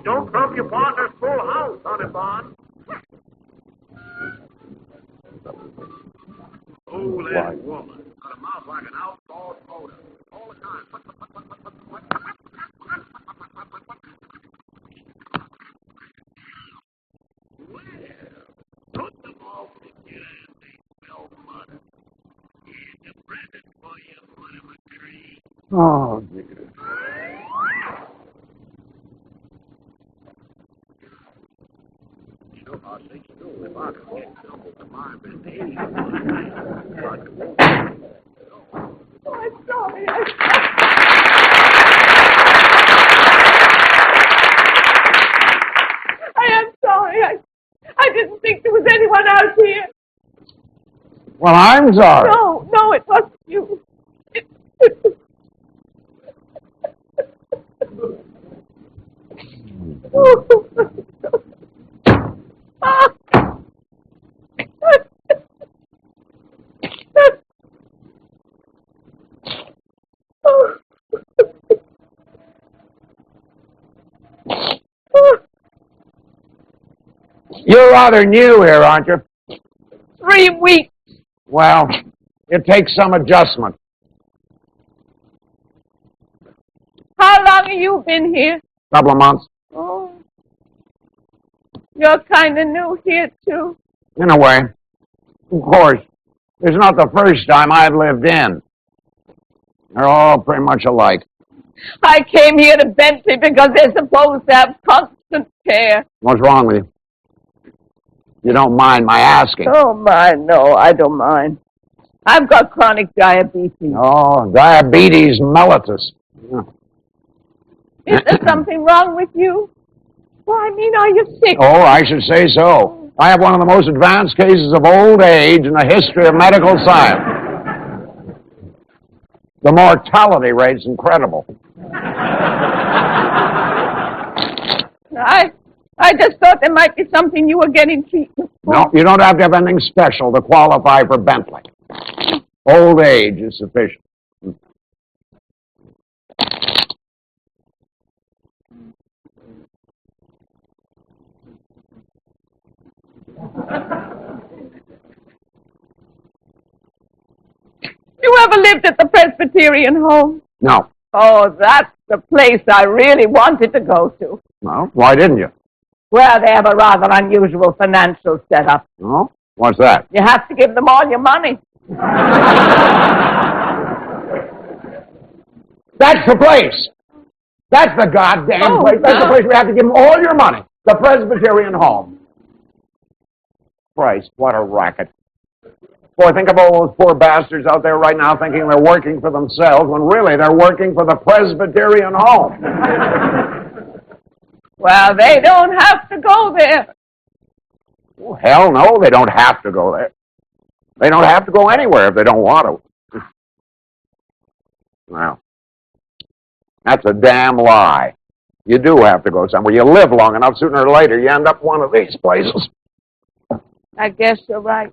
Don't crump your partner's full house, honey bun. Old ass woman. Got a mouth like an outlaw motor. All the time. Well, put them off the gas. They smell mud. Here's a present for you, Money McCree. Oh, dear. If I could get something to my business. I'm sorry. I am sorry. I didn't think there was anyone out here. Well, I'm sorry. No, it wasn't you. You're rather new here, aren't you? 3 weeks. Well, it takes some adjustment. How long have you been here? Couple of months. Oh. You're kind of new here, too. In a way. Of course. It's not the first time I've lived in. They're all pretty much alike. I came here to Bentley because they're supposed to have constant care. What's wrong with you? You don't mind my asking? Oh, my, no, I don't mind. I've got chronic diabetes. Oh, diabetes mellitus. Yeah. Is there something wrong with you? Well, I mean, are you sick? Oh, I should say so. I have one of the most advanced cases of old age in the history of medical science. The mortality rate's incredible. I just thought there might be something you were getting treatment for. No, you don't have to have anything special to qualify for Bentley. Old age is sufficient. You ever lived at the Presbyterian home? No. Oh, that's the place I really wanted to go to. Well, why didn't you? Well, they have a rather unusual financial setup. Oh? What's that? You have to give them all your money. That's the place. That's the goddamn place. That's the place where you have to give them all your money. The Presbyterian home. Christ, what a racket. Boy, think of all those poor bastards out there right now thinking they're working for themselves when really they're working for the Presbyterian home. Well, they don't have to go there. Well, hell no, they don't have to go there. They don't have to go anywhere if they don't want to. Well, that's a damn lie. You do have to go somewhere. You live long enough, sooner or later, you end up one of these places. I guess you're right.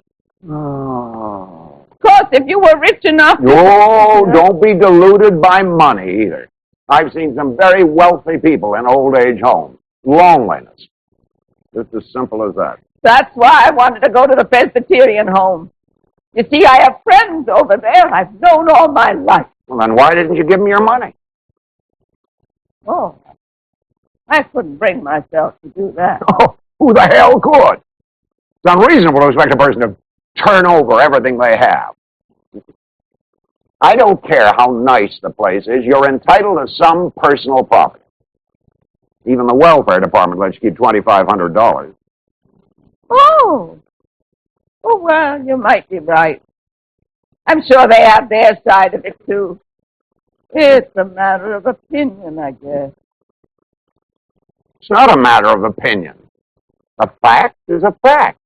Oh. Of course, if you were rich enough... Oh, don't be deluded by money either. I've seen some very wealthy people in old age homes. Loneliness. Just as simple as that. That's why I wanted to go to the Presbyterian home. You see, I have friends over there I've known all my life. Well, then why didn't you give them your money? Oh, I couldn't bring myself to do that. Oh, who the hell could? It's unreasonable to expect a person to turn over everything they have. I don't care how nice the place is. You're entitled to some personal property. Even the welfare department lets you keep $2,500. Oh. Oh, well, you might be right. I'm sure they have their side of it, too. It's a matter of opinion, I guess. It's not a matter of opinion. A fact is a fact.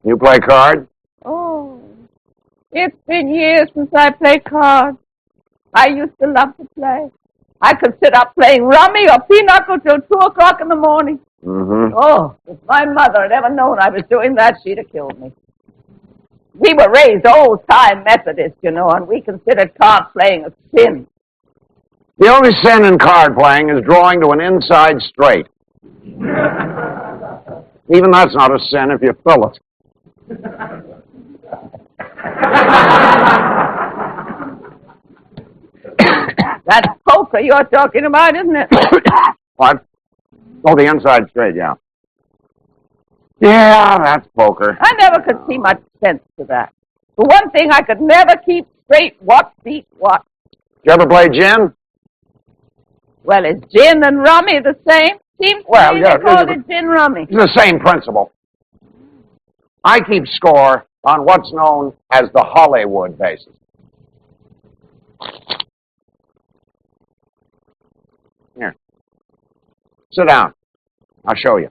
You play cards? Oh, it's been years since I played cards. I used to love to play. I could sit up playing rummy or pinochle till 2 o'clock in the morning. Mm-hmm. Oh, if my mother had ever known I was doing that, she'd have killed me. We were raised old-time Methodists, you know, and we considered card playing a sin. The only sin in card playing is drawing to an inside straight. Even that's not a sin if you fill it. That's poker you're talking about, isn't it? What? Oh, the inside straight, yeah. Yeah, that's poker. I never could see much sense to that. For one thing, I could never keep straight what beat what. Did you ever play gin? Well, is gin and rummy the same? Seems to me they call it gin rummy. It's the same principle. I keep score on what's known as the Hollywood basis. Here. Sit down. I'll show you.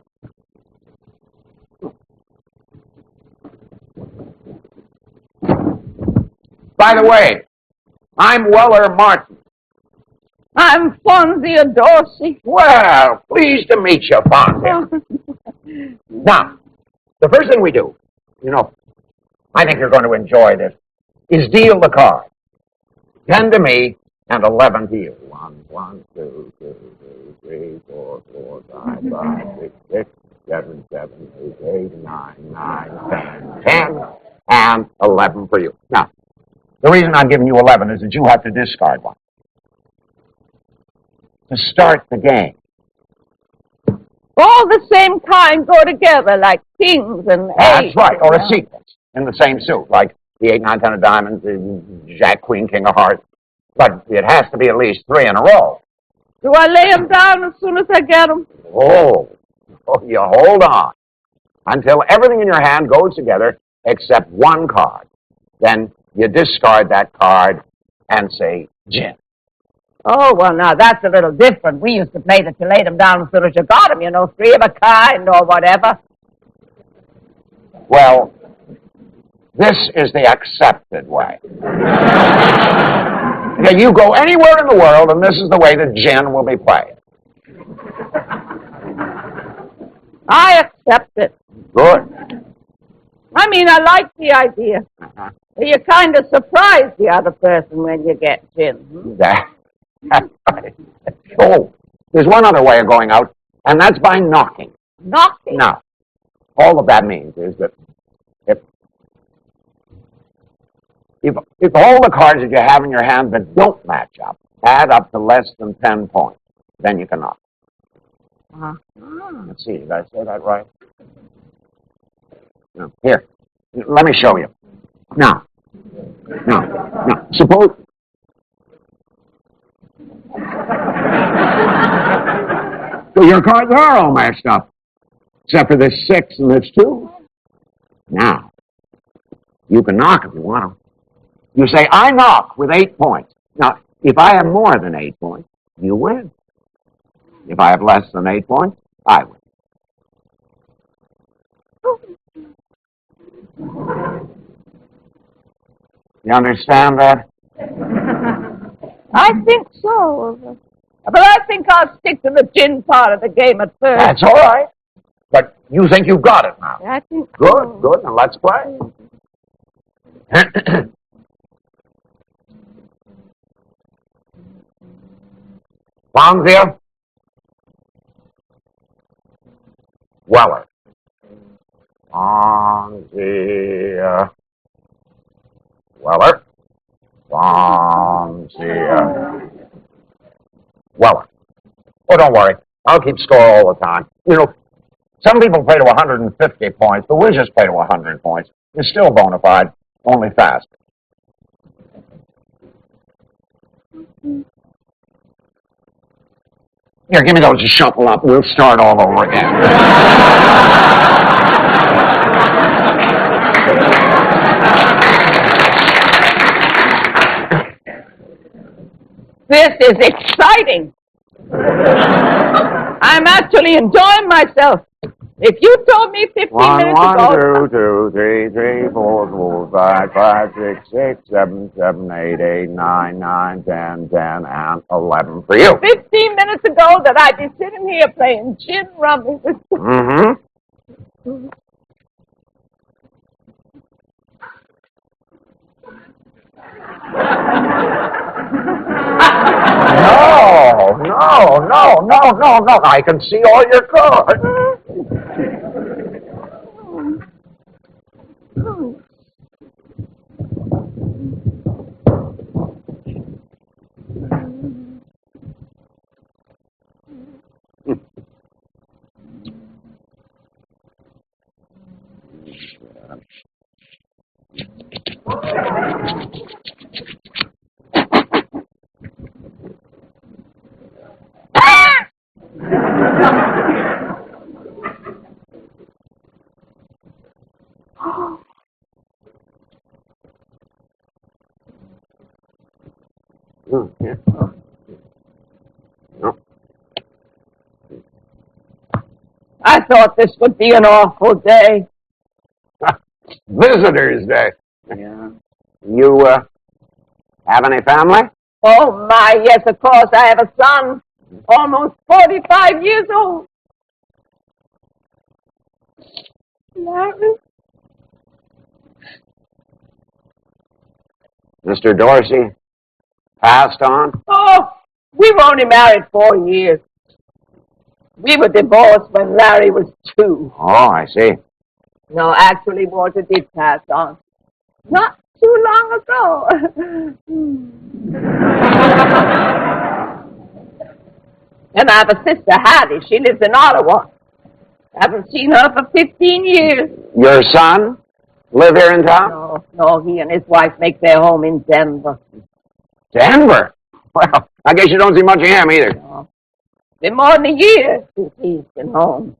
By the way, I'm Weller Martin. I'm Fonsia Dorsey. Well, pleased to meet you, Fonsia. Now, the first thing we do, you know, I think you're going to enjoy this, is deal the card. 10 to me and 11 to you. 1, 1, 2, 2, 3, 4, 4, 5, 5, 6, 6, 7, 7, 8, 8, 9, 9, 10, 10, and 11 for you. Now, the reason I'm giving you 11 is that you have to discard one to start the game. All the same kind go together, like kings and That's eights. right, or a sequence in the same suit, like the 8, 9, 10 of diamonds, the Jack, Queen, King of hearts. But it has to be at least 3 in a row. Do I lay them down as soon as I get them? Oh, you hold on until everything in your hand goes together except one card. Then you discard that card and say, gin. Oh, well, now, that's a little different. We used to play that you laid them down as soon as you got them, you know, 3 of a kind or whatever. Well, this is the accepted way. Okay, you go anywhere in the world, and this is the way that gin will be played. I accept it. Good. I mean, I like the idea. You kind of surprise the other person when you get gin. That's right. Oh, there's one other way of going out, and that's by knocking. Knocking? Now, all of that means is that if all the cards that you have in your hand that don't match up add up to less than 10 points, then you can knock. Let's see, did I say that right? No. Here, let me show you. Now, suppose... So your cards are all matched up, except for this 6 and this 2. Now, you can knock if you want to. You say, I knock with 8 points. Now, if I have more than 8 points, you win. If I have less than 8 points, I win. You understand that? I think so. But I think I'll stick to the gin part of the game at first. That's all right. But you think you've got it now. I think Good, so. good. Now let's play. Fonsia. Weller. Fonsia. Weller. Fonsia. Weller. Oh, don't worry. I'll keep score all the time. You know, some people play to 150 points, but we'll just play to 100 points. It's still bona fide, only faster. Here, give me those to shuffle up. We'll start all over again. This is exciting. I'm actually enjoying myself. If you told me 15 minutes ago... 1, 2, 2, 3, 4, 4, 5, 5, 6, 6, 7, 7, 8, 8, 9, 9, 10, 10, and 11 for you. 15 minutes ago that I'd be sitting here playing gin rummy with... Mm-hmm. No. I can see all your cards. Yeah. No. I thought this would be an awful day. Visitors' Day. Yeah. You have any family? Oh, my, yes, of course. I have a son, almost 45 years old. Larry? Mr. Dorsey passed on? Oh, we were only married 4 years. We were divorced when Larry was 2. Oh, I see. No, actually, Walter did pass on. Not too long ago. And I have a sister, Hattie. She lives in Ottawa. Haven't seen her for 15 years. Your son live here in town? No, he and his wife make their home in Denver. Denver? Well, I guess you don't see much of him either. No. Been more than a year since he's been home.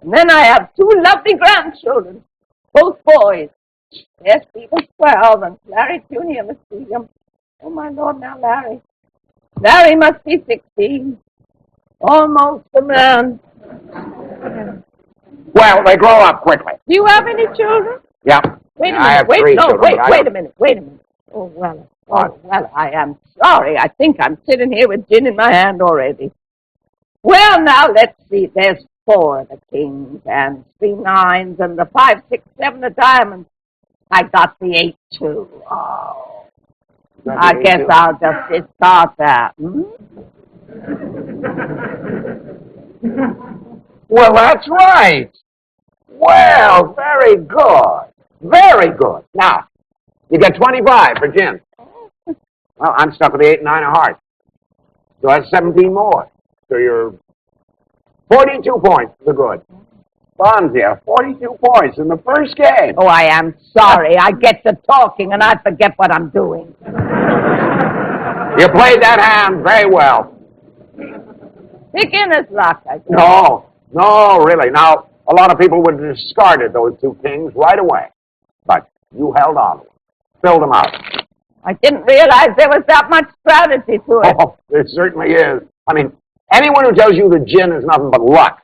And then I have 2 lovely grandchildren, both boys. Steve was 12, and Larry Jr. must be, oh my Lord, now Larry. Larry must be 16. Almost a man. Well, they grow up quickly. Do you have any children? Yeah. Wait a minute. I have 3 children. Wait a minute. Oh, well. Oh, well, I am sorry. I think I'm sitting here with gin in my hand already. Well, now, let's see. There's 4 of the kings and 3 nines and the 5, 6, 7 of diamonds. I got the 8, too. Oh. I guess I'll just discard that. Well, that's right. Well, very good. Very good. Now, you get 25 for gin. Well, I'm stuck with the 8 and 9 of hearts. So that's 17 more. So you're 42 points for the good. Fonsia, 42 points in the first game. Oh, I am sorry. I get to talking and I forget what I'm doing. You played that hand very well. Beginner's luck, I guess. No, really. Now, a lot of people would have discarded those 2 kings right away. But you held on to them. Filled them out. I didn't realize there was that much strategy to it. Oh, there certainly is. I mean, anyone who tells you the gin is nothing but luck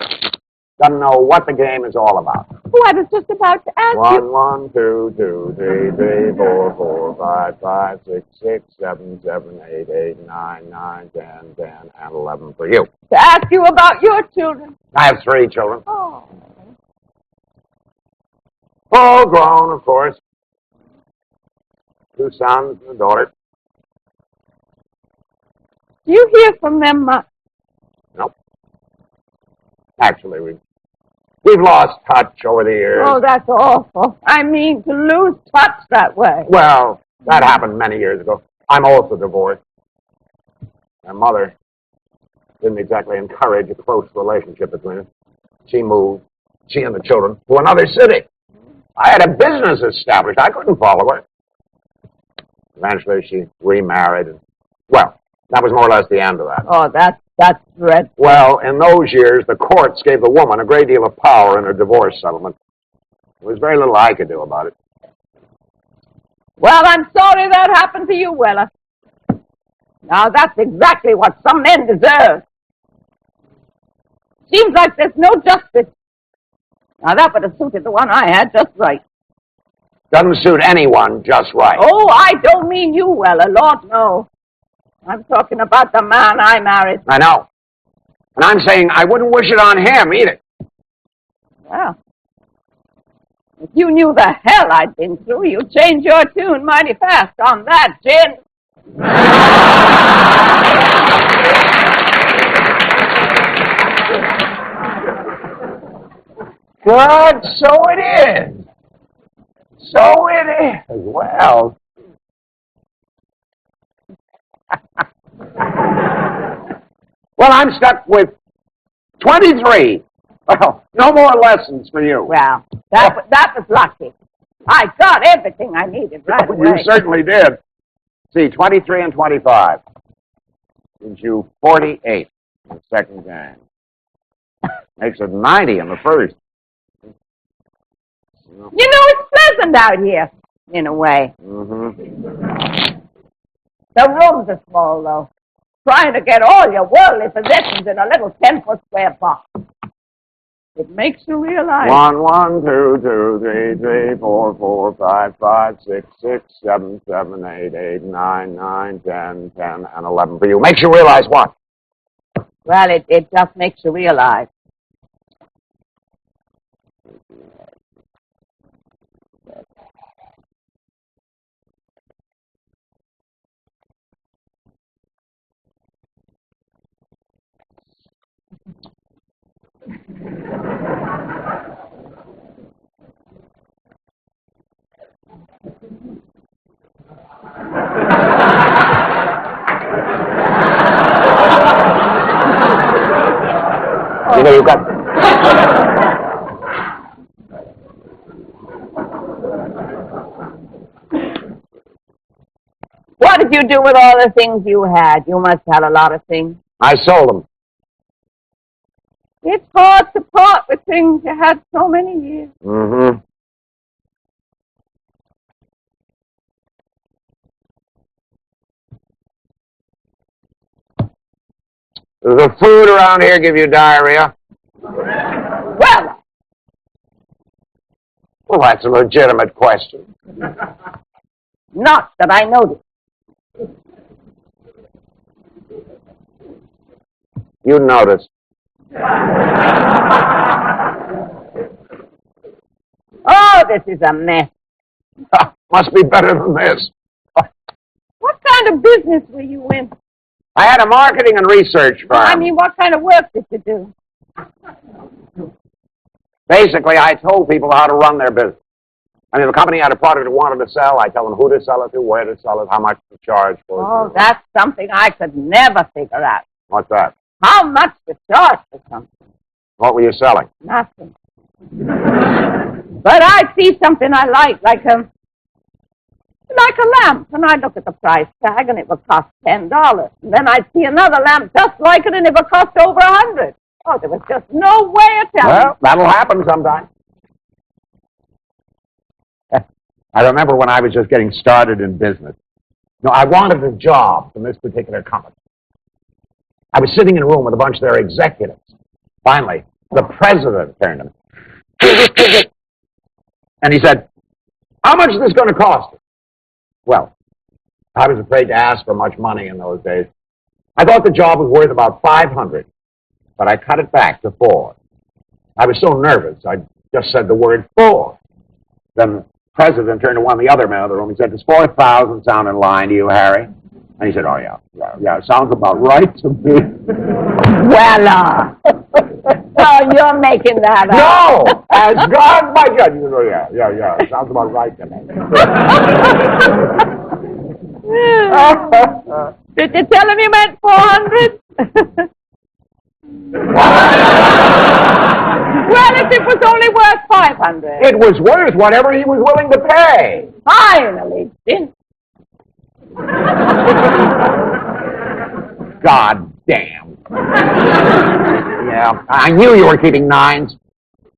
doesn't know what the game is all about. Oh, I was just about to ask you. 1, 2, 2, 3, 3, 4, 4, 5, 5, 6, 6, 7, 7, 8, 8, 9, 9, 10, 10, and 11 for you. To ask you about your children. I have 3 children. Oh. All grown, of course. 2 sons and a daughter. Do you hear from them much? Nope. Actually, we've lost touch over the years. Oh, that's awful. I mean, to lose touch that way. Well, that happened many years ago. I'm also divorced. My mother didn't exactly encourage a close relationship between us. She moved, she and the children, to another city. I had a business established. I couldn't follow her. Eventually, she remarried. And, well, That was more or less the end of that. Oh, that's dreadful. Well, in those years, the courts gave the woman a great deal of power in her divorce settlement. There was very little I could do about it. Well, I'm sorry that happened to you, Weller. Now, that's exactly what some men deserve. Seems like there's no justice. Now, that would have suited the one I had just right. Doesn't suit anyone just right. Oh, I don't mean you, Weller. Lord, no. I'm talking about the man I married. I know. And I'm saying I wouldn't wish it on him either. Well, if you knew the hell I'd been through, you'd change your tune mighty fast on that, Jin. Good, so it is. So it is. Well. Well, I'm stuck with 23. Well, no more lessons for you. Well, that was lucky. I got everything I needed right away. You certainly did. See, 23 and 25. Gives you 48 in the second game. Makes it 90 in the first. You know, it's pleasant out here, in a way. Mm-hmm. The rooms are small, though. Trying to get all your worldly possessions in a little 10-foot square box. It makes you realize. 1, 1, 2, 2, 3, 3, 4, 4, 5, 5, 6, 6, 7, 7, 8, 8, 9, 9, 10, 10, and 11 for you. Makes you realize what? Well, it just makes you realize. You know, you've got... What did you do with all the things you had? You must have a lot of things. I sold them. It's hard to part with things you had so many years. Mm-hmm. Does the food around here give you diarrhea? Well, That's a legitimate question. not that I noticed. You noticed. Oh, this is a mess. Must be better than this. What kind of business were you in? I had a marketing and research firm. I mean, what kind of work did you do? Basically, I told people how to run their business. I mean, if a company had a product it wanted to sell, I tell them who to sell it to, where to sell it, how much to charge for it. Oh, that's something I could never figure out. What's that? How much to charge for something? What were you selling? Nothing. But I see something I like a lamp, and I look at the price tag, and it would cost $10. And then I'd see another lamp just like it, and it would cost over $100. Oh, there was just no way of telling. Well, that'll happen sometime. I remember when I was just getting started in business. No, I wanted a job from this particular company. I was sitting in a room with a bunch of their executives. Finally, the president turned to me. And he said, "How much is this going to cost you?" Well, I was afraid to ask for much money in those days. I thought the job was worth about $500, but I cut it back to $4. I was so nervous, I just said the word $4. Then the president turned to one of the other men in the room. He said, "Does 4,000 sound in line to you, Harry?" And he said, "Oh, yeah, sounds about right to me." Well, oh, you're making that up. No! As God my judge. You know, yeah, sounds about right to me. Did you tell him you meant 400? Well, if it was only worth 500. It was worth whatever he was willing to pay. Finally, didn't. God damn. Yeah, I knew you were keeping nines.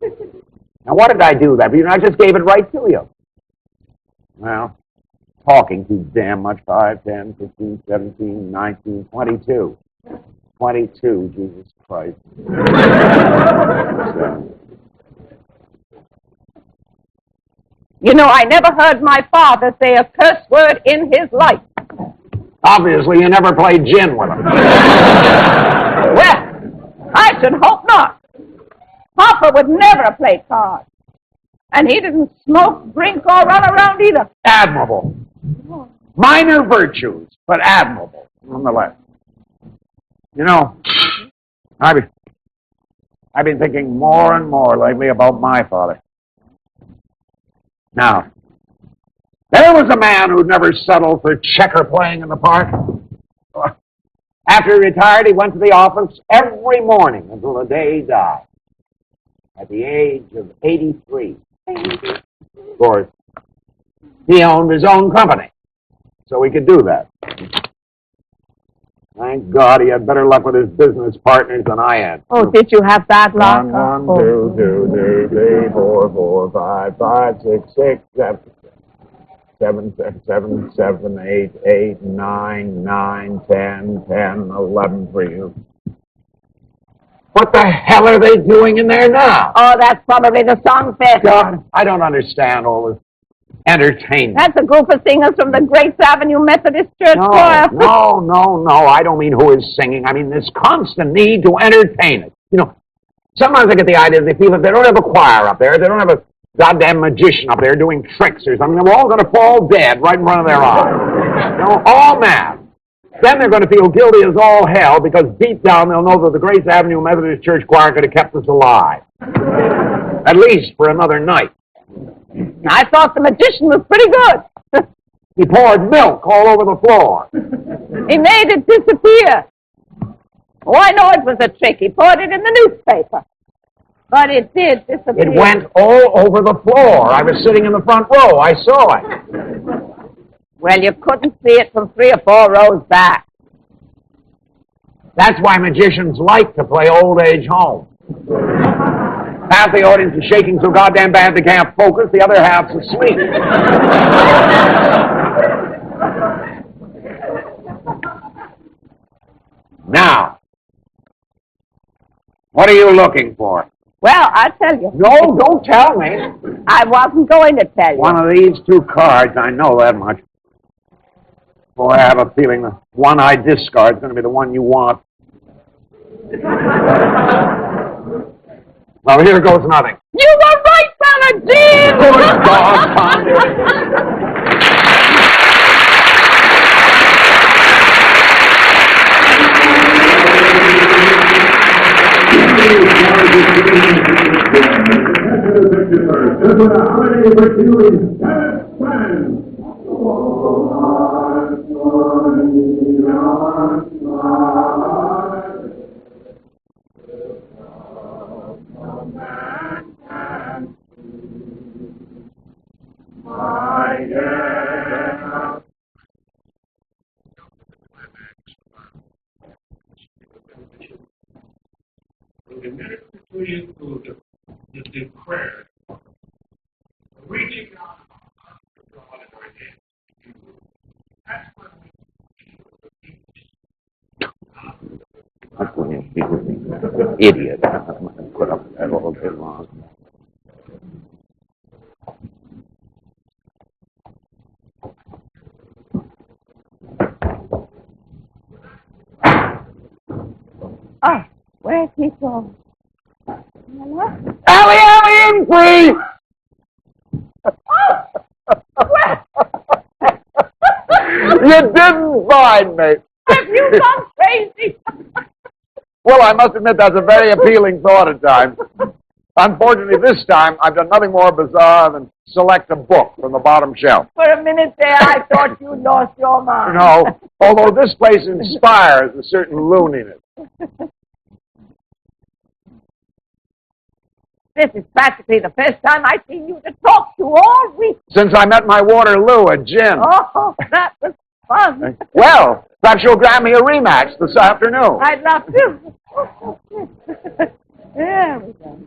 Now, what did I do that? I just gave it right to you. Well, talking too damn much. 5, 10, 15, 17, 19, 22. 22, Jesus Christ. You know, I never heard my father say a curse word in his life. Obviously, you never played gin with him. Well, I should hope not. Papa would never have played cards. And he didn't smoke, drink, or run around either. Admirable. Minor virtues, but admirable, nonetheless. You know, I've been thinking more and more lately about my father. Now, there was a man who'd never settled for checker playing in the park. After he retired, he went to the office every morning until the day he died, at the age of 83. Of course, he owned his own company, so he could do that. Thank God he had better luck with his business partners than I had. Oh, did you have bad luck? 1, 1, 2, 2, 3, 3, 4, 4, 5, 5, 6, 6, 7, 7, 7, 8, 8, 9, 9, 10, 10, 11 for you. What the hell are they doing in there now? Oh, that's probably the song fest. God, I don't understand all this entertainment. That's a group of singers from the Grace Avenue Methodist Church Choir. No. I don't mean who is singing. I mean this constant need to entertain it. You know, sometimes I get the idea they feel if they don't have a choir up there, if they don't have a goddamn magician up there doing tricks or something, they're all going to fall dead right in front of their eyes. You know, all mad. Then they're going to feel guilty as all hell because deep down they'll know that the Grace Avenue Methodist Church Choir could have kept us alive. At least for another night. I thought the magician was pretty good. He poured milk all over the floor. He made it disappear. Oh, I know it was a trick. He poured it in the newspaper. But it did disappear. It went all over the floor. I was sitting in the front row. I saw it. Well, you couldn't see it from 3 or 4 rows back. That's why magicians like to play old age home. Half the audience is shaking so goddamn bad they can't focus. The other half's asleep. Now, what are you looking for? Well, I'll tell you. No, don't tell me. I wasn't going to tell you. One of these 2 cards, I know that much. Boy, I have a feeling the one I discard is going to be the one you want. Well, here goes nothing. You were right, Paladin! Good God, Fonsia. The minute between the prayer, reaching out to God in our hands, that's when we feel the peace. That's when you feel an idiot. I'm going to put up with that all day long. Oh, where's he going? Hello? Allie, free! You didn't find me. Have you gone crazy? Well, I must admit that's a very appealing thought at times. Unfortunately, this time, I've done nothing more bizarre than select a book from the bottom shelf. For a minute there, I thought you lost your mind. No, although this place inspires a certain looniness. This is practically the first time I've seen you to talk to all week. Since I met my Waterloo at gin. Oh, that was fun. Well, perhaps you'll grant me a rematch this afternoon. I'd love to. There we go.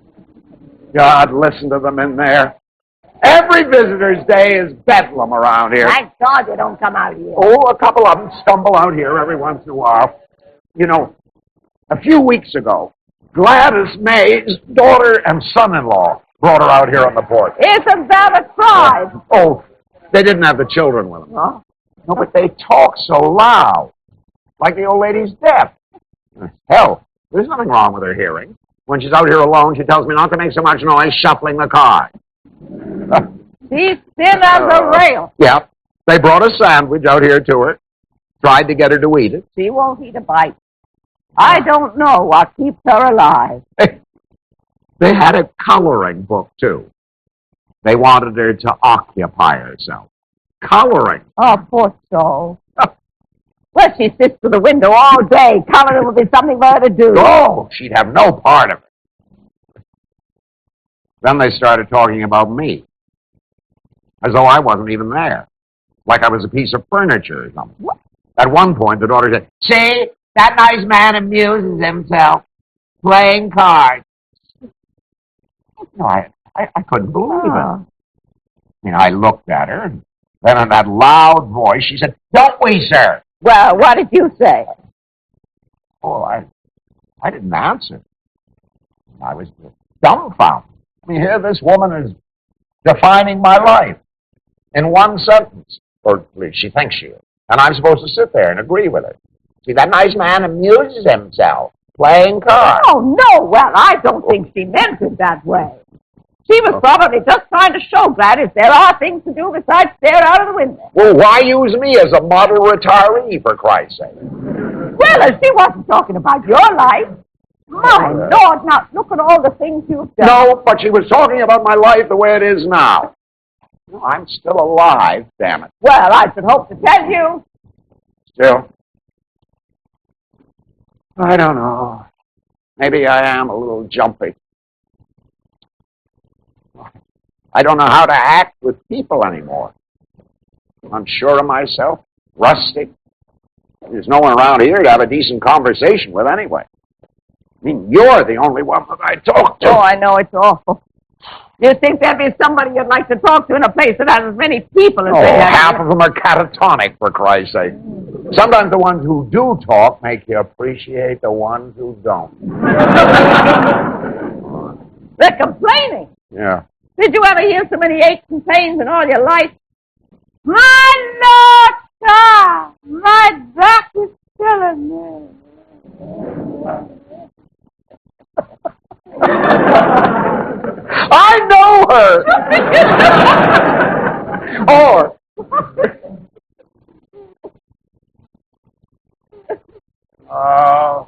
God, listen to them in there. Every visitor's day is bedlam around here. Thank God you don't come out here. Oh, a couple of them stumble out here every once in a while. You know, a few weeks ago, Gladys May's daughter and son-in-law brought her out here on the porch. Isn't that a crime? Oh, they didn't have the children with them. Huh? No, but they talk so loud, like the old lady's deaf. Hell, there's nothing wrong with her hearing. When she's out here alone, she tells me not to make so much noise shuffling the car. She's thin as a rail. Yeah. They brought a sandwich out here to her, tried to get her to eat it. She won't eat a bite. I don't know what keeps her alive. They had a coloring book, too. They wanted her to occupy herself. Coloring. Oh, poor soul. Well, she sits to the window all day. Coloring would be something for her to do. Oh, she'd have no part of it. Then they started talking about me, as though I wasn't even there, like I was a piece of furniture or something. What? At one point, the daughter said, "See, that nice man amuses himself playing cards." No, I couldn't believe it. I mean, I looked at her, and then in that loud voice, she said, "Don't we, sir?" Well, what did you say? Oh, I didn't answer. I was dumbfounded. I mean, here this woman is defining my life in one sentence, or at least she thinks she is. And I'm supposed to sit there and agree with her. See, that nice man amuses himself playing cards. Oh, no. Well, I don't think she meant it that way. She was probably just trying to show Gladys there are things to do besides stare out of the window. Well, why use me as a model retiree, for Christ's sake? Well, if she wasn't talking about your life. My Lord, now, look at all the things you've done. No, but she was talking about my life the way it is now. I'm still alive, damn it. Well, I should hope to tell you. Still, I don't know. Maybe I am a little jumpy. I don't know how to act with people anymore. I'm sure of myself, rustic. There's no one around here to have a decent conversation with anyway. I mean, you're the only one that I talk to. Oh, I know, it's awful. You think there'd be somebody you'd like to talk to in a place that has as many people as they have? Half of them are catatonic, for Christ's sake. Sometimes the ones who do talk make you appreciate the ones who don't. They're complaining. Yeah. Did you ever hear so many aches and pains in all your life? My Lord, sir, my back is killing me. I know her. Or oh,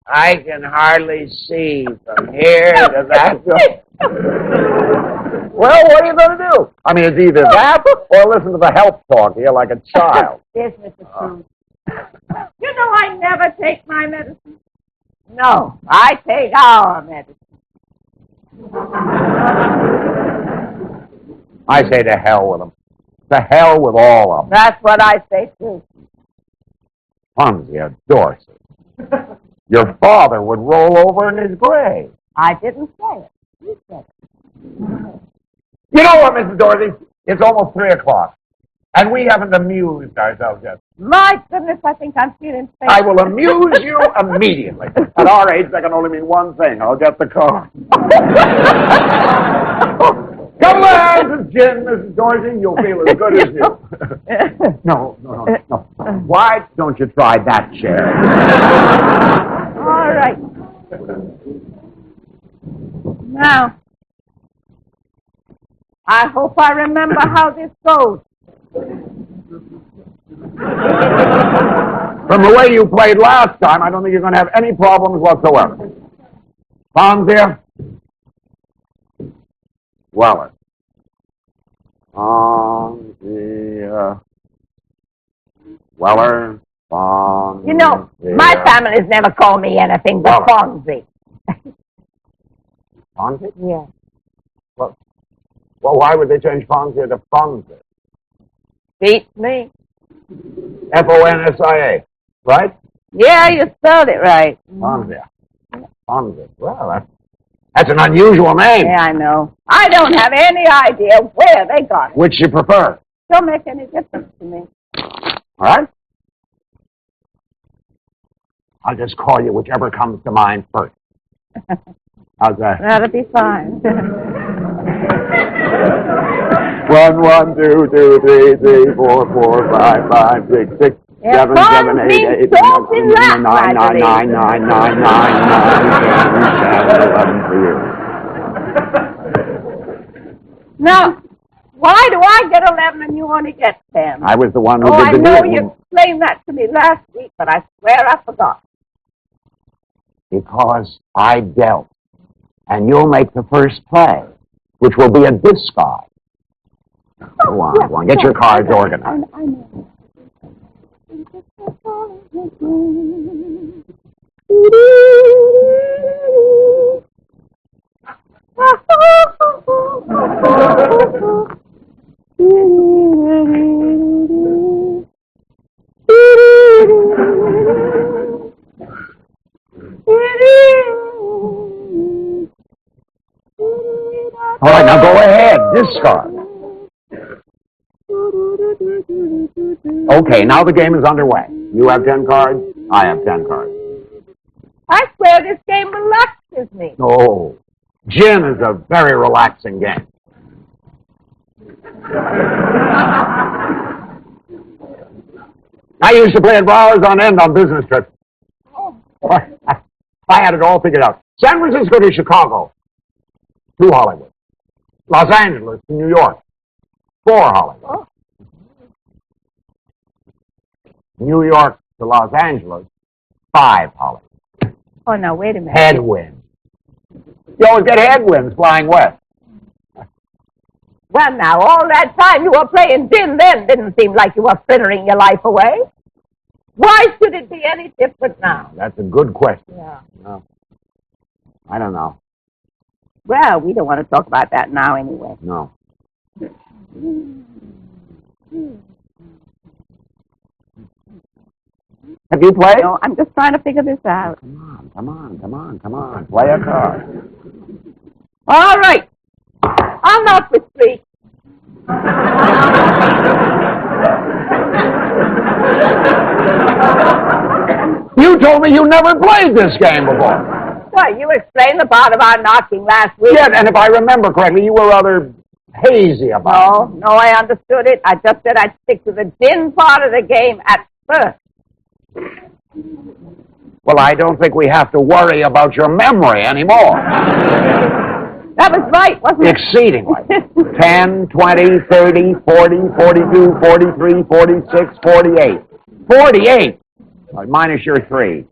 I can hardly see from here to that. Well, what are you going to do? I mean, it's either that or listen to the health talk here like a child. Yes, Mr. Cruz. You know I never take my medicine. No, I take our medicine. I say to hell with them. To hell with all of them. That's what I say, too. Fonsia, Dorsey. Your father would roll over in his grave. I didn't say it. You said it. You know what, Mrs. Dorsey? It's almost 3 o'clock, and we haven't amused ourselves yet. My goodness, I think I'm feeling safe. I will amuse you immediately. At our age, that can only mean one thing. I'll get the car. Come on, some gin, Mrs. Dorsey. You'll feel as good as you. No. Why don't you try that chair? All right. Now, I hope I remember how this goes. From the way you played last time, I don't think you're going to have any problems whatsoever. Fonsia? Weller. Fonsia. Weller. Fonsia. You know, my family's never called me anything but Fonzie. Fonzie? Yeah. Well, why would they change Fonsia to Fonzie? Beats me. Fonsia, right? Yeah, you spelled it right. Fonsia. Fonsia. Well, that's an unusual name. Yeah, I know. I don't have any idea where they got it. Which you prefer? Don't make any difference to me. All right? I'll just call you whichever comes to mind first. How's that? That'll be fine. 1, 1, 2, 2, 3, 3, 4, 4, 5, 5, 6, 6, 7, 7, 8, 8, 9, 9, 9, 9, 9, 9, 9, 9, 11 for you. Now, why do I get 11 and you only get 10? I was the one who I did the know deal. you explained that to me last week, but I swear I forgot. Because I dealt. And you'll make the first play, which will be a discard. Go on. Get your cards organized. I know. All right, now go ahead. Discard. Okay, now the game is underway. You have 10 cards. I have 10 cards. I swear this game relaxes me. Oh, gin is a very relaxing game. I used to play it for hours on end on business trips. I had it all figured out. San Francisco to Chicago, 2 Hollywood. Los Angeles to New York, 4 Hollywood. New York to Los Angeles, 5 Hollywood. Oh, now, wait a minute. Headwinds. You always get headwinds flying west. Well, now, all that time you were playing gin then didn't seem like you were frittering your life away. Why should it be any different now? That's a good question. Yeah. No. I don't know. Well, we don't want to talk about that now anyway. No. Have you played? No, I'm just trying to figure this out. Come on. Play a card. All right. I'll not retreat. You told me you never played this game before. Well, you explained the part of our knocking last week. Yeah, and if I remember correctly, you were rather hazy about it. No, I understood it. I just said I'd stick to the gin part of the game at first. Well, I don't think we have to worry about your memory anymore. That was right, wasn't it? Exceedingly. 10, 20, 30, 40, 42, 43, 46, 48. 48! Minus your 3.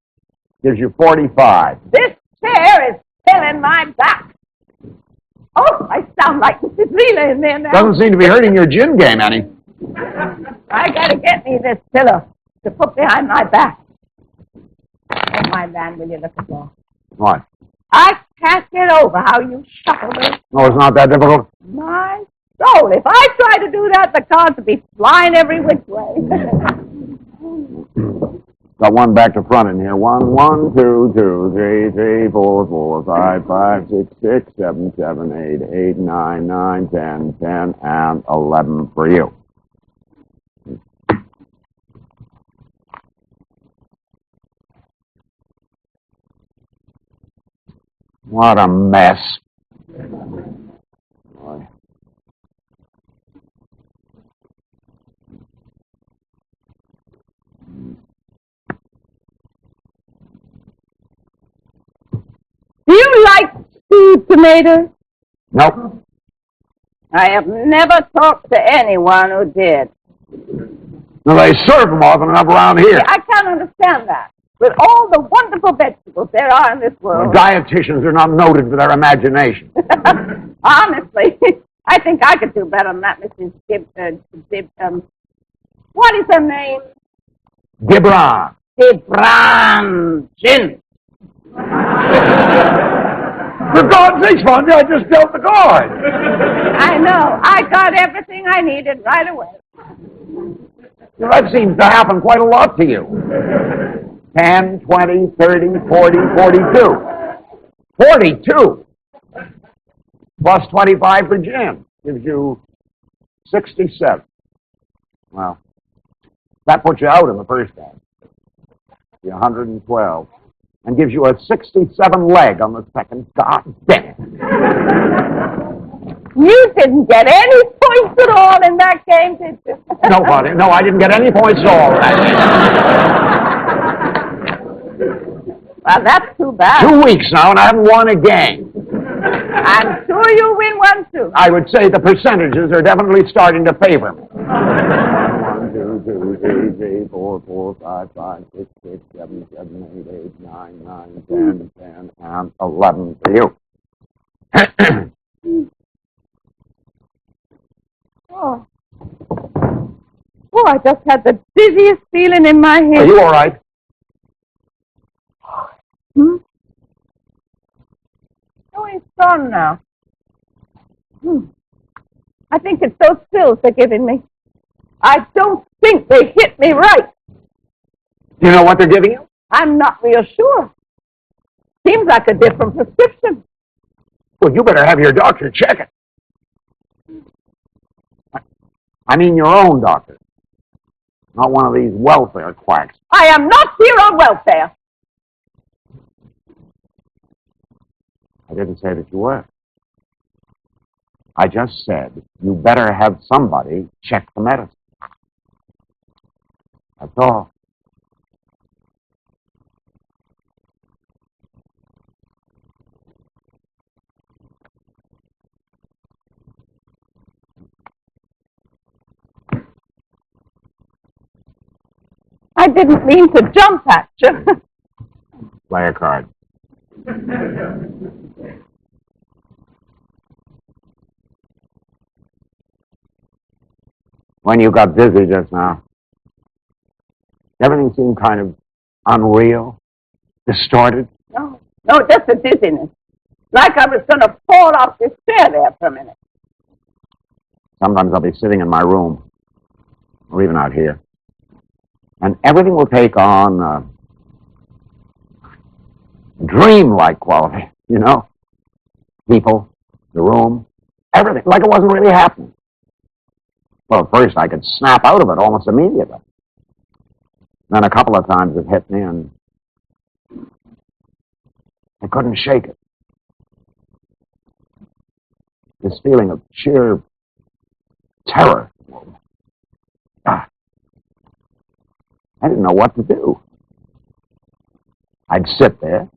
Gives you 45. This chair is killing my back. Oh, I sound like Mrs. Leela in there now. Doesn't seem to be hurting your gin game, Annie. I gotta get me this pillow to put behind my back. Oh, my man, will you look at that? What? I can't get over how you shuffle this. No, it's not that difficult. My soul, if I try to do that, the cards would be flying every which way. Got one back to front in here. 1, 1, 2, 2, 3, 3, 4, 4, 5, 5, 6, 6, 7, 7, 8, 8, 9, 9, 10, 10, and 11 for you. What a mess. Boy. Do you like stewed tomatoes? Nope. I have never talked to anyone who did. Now, they serve them often enough around here. I can't understand that. With all the wonderful vegetables there are in this world. Dietitians are not noted for their imagination. Honestly, I think I could do better than that, Mrs. What is her name? Gibran. Gibran Gin. For God's sake, Fonsia, I just dealt the card. I know. I got everything I needed right away. That seems to happen quite a lot to you. 10, 20, 30, 40, 42. 42 plus 25 for Jim gives you 67. Well, that puts you out in the first half. You're 112. And gives you a 67 leg on the second. God damn it. You didn't get any points at all in that game, did you? Nobody. No, I didn't get any points at all in that game. Well, that's too bad. 2 weeks now, and I haven't won a game. I'm sure you'll win one, too. I would say the percentages are definitely starting to favor me. 1, 2, 3, 3, 4, 4, 5, 5, 6, 6, 7, 7, 8, 8, 9, 9, 10, 10, and 11 for you. Oh. Oh, I just had the dizziest feeling in my head. Are you all right? Hmm? Oh, he's gone now. I think it's those pills they're giving me. I don't think they hit me right. Do you know what they're giving you? I'm not real sure. Seems like a different prescription. Well, you better have your doctor check it. I mean your own doctor. Not one of these welfare quacks. I am not here on welfare. I didn't say that you were. I just said you better have somebody check the medicine. That's all. I didn't mean to jump at you. Play a card. When you got dizzy just now, everything seemed kind of unreal, distorted. No, just a dizziness. Like I was going to fall off this chair there for a minute. Sometimes I'll be sitting in my room, or even out here, and everything will take on dream-like quality, you know? People, the room, everything, like it wasn't really happening. Well, at first I could snap out of it almost immediately. Then a couple of times it hit me and I couldn't shake it. This feeling of sheer terror. I didn't know what to do. I'd sit there,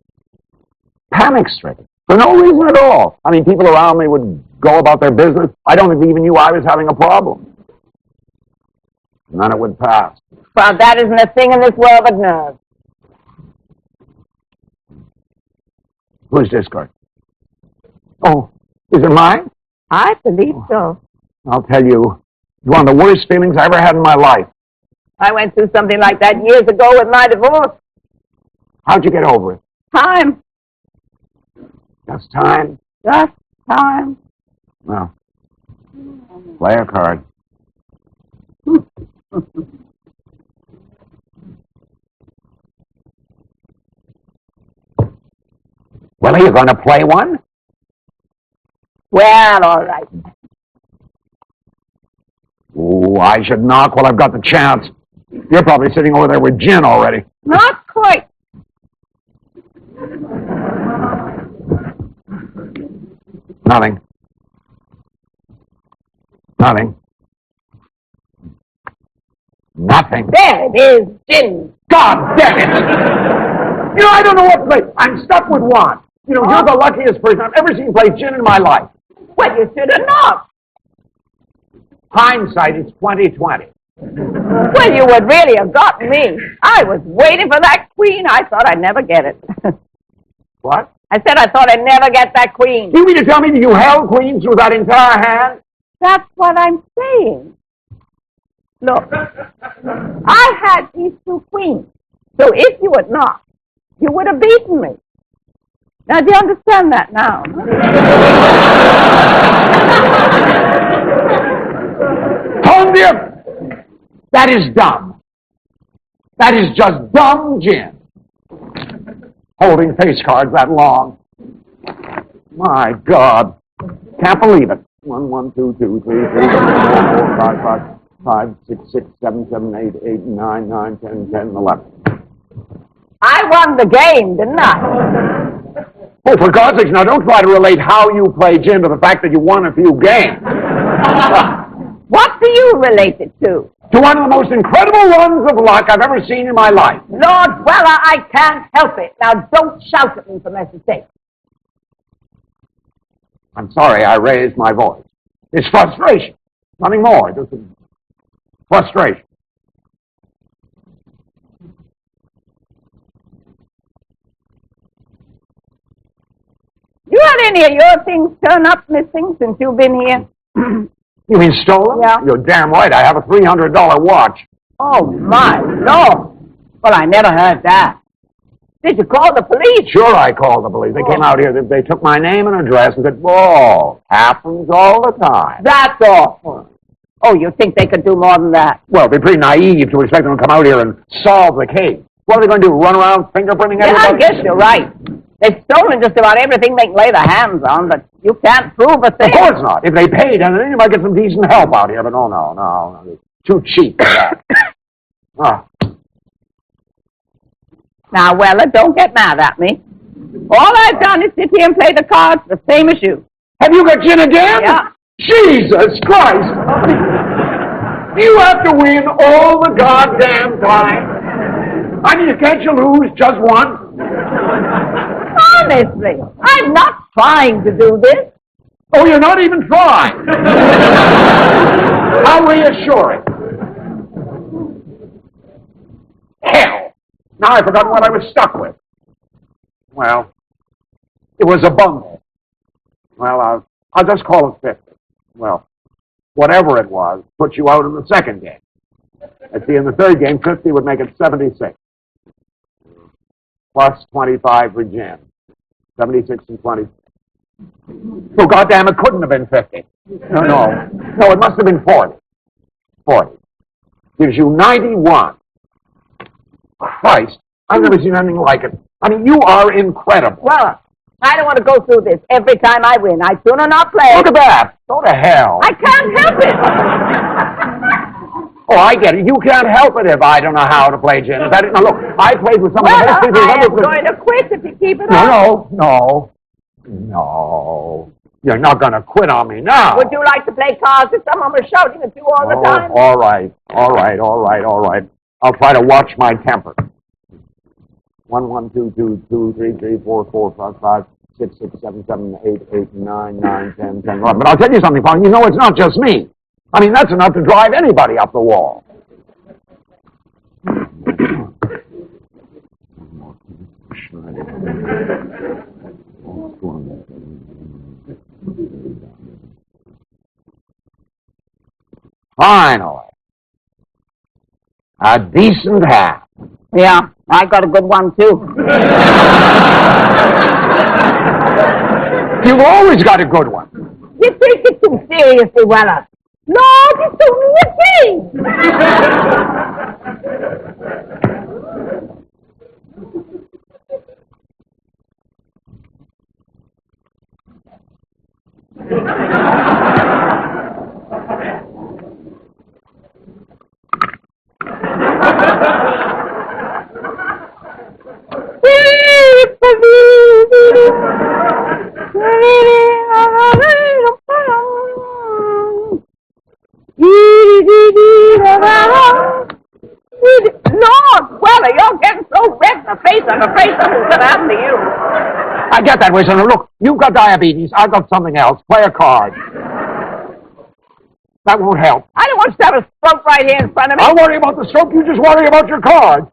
panic-stricken, for no reason at all. I mean, people around me would go about their business. I don't think they even knew I was having a problem. And then it would pass. Well, that isn't a thing in this world but nerves. Who's this card? Oh, is it mine? I believe so. I'll tell you, it's one of the worst feelings I ever had in my life. I went through something like that years ago with my divorce. How'd you get over it? Time. Just time? Just time. Well, play a card. Well, are you going to play one? Well, all right. Oh, I should knock while I've got the chance. You're probably sitting over there with gin already. Not quite. Nothing. Nothing. Nothing. There it is, gin. God damn it! You know, I don't know what to play. I'm stuck with one. You know, you're the luckiest person I've ever seen play gin in my life. Well, you should have knocked. Hindsight is 20/20. Well, you would really have gotten me. I was waiting for that queen. I thought I'd never get it. What? I said I thought I'd never get that queen. You mean to tell me that you held queen through that entire hand? That's what I'm saying. Look, I had these two queens. So if you had not, you would have beaten me. Now, do you understand that now? Fonsia! That is dumb. That is just dumb gin. Holding face cards that long. My God. Can't believe it. 1, 1, 2, 2, 3, 4, 5, 5, 6, 6, 7, 7, 8, 8, 9, 9, 10, 10, 11. I won the game, didn't I? Oh, for God's sake, now don't try to relate how you play gin to the fact that you won a few games. What do you relate it to? To one of the most incredible runs of luck I've ever seen in my life. Lord Weller, I can't help it. Now don't shout at me for mercy's sake. I'm sorry I raised my voice. It's frustration. Nothing more. Just frustration. You had any of your things turn up missing since you've been here? You mean stolen? Yeah. You're damn right. I have a $300 watch. Oh, my Lord. Well, I never heard that. Did you call the police? Sure, I called the police. They came out here. They took my name and address and said, whoa, happens all the time. That's awful. Oh, you think they could do more than that? Well, it'd be pretty naive to expect them to come out here and solve the case. What are they going to do, run around fingerprinting everybody? Yeah, I guess you're right. They've stolen just about everything they can lay their hands on, but you can't prove a thing. Of course not. If they paid anything, you might get some decent help out here, but no. It's too cheap for that. Oh. Now, Weller, don't get mad at me. All I've done is sit here and play the cards the same as you. Have you got gin again? Yeah. Jesus Christ! Do you have to win all the goddamn time? I mean, can't you lose just once? Honestly, I'm not trying to do this. Oh, you're not even trying. How reassuring. Hell! Now I've forgotten what I was stuck with. Well, it was a bungle. Well, I'll just call it 50. Well, whatever it was, put you out in the second game. Let's see, in the third game, 50 would make it 76. Plus 25 for Jim. 76 and 20. So, goddamn, it couldn't have been 50. No, it must have been 40. 40. Gives you 91. Christ, I've never seen anything like it. I mean, you are incredible. Well, I don't want to go through this every time I win. I'd sooner not play. Look at that. Go to hell. I can't help it. Oh, I get it. You can't help it if I don't know how to play gin. Now, look, I played with some of the best people I who've am ever going to quit if you keep it up. No. You're not going to quit on me now. Would you like to play cards if someone was shouting at you all the time? All right. I'll try to watch my temper. 1, 1, 2, 2, 2, 3, 3, 4, 4, 5, 5, 6, 6, 7, 7, 8, 8, 9, 9, 10, 10, 11. But I'll tell you something, Fonsia. You know it's not just me. I mean, that's enough to drive anybody up the wall. Finally. A decent half. Yeah, I got a good one, too. You've always got a good one. You take it too seriously, Weller. No, it's only a game. Lord, Weller, you're getting so red in the face, I'm afraid something's going to happen to you. I get that way, son. Look, you've got diabetes. I've got something else. Play a card. That won't help. I don't want you to have a stroke right here in front of me. I'll worry about the stroke. You just worry about your card.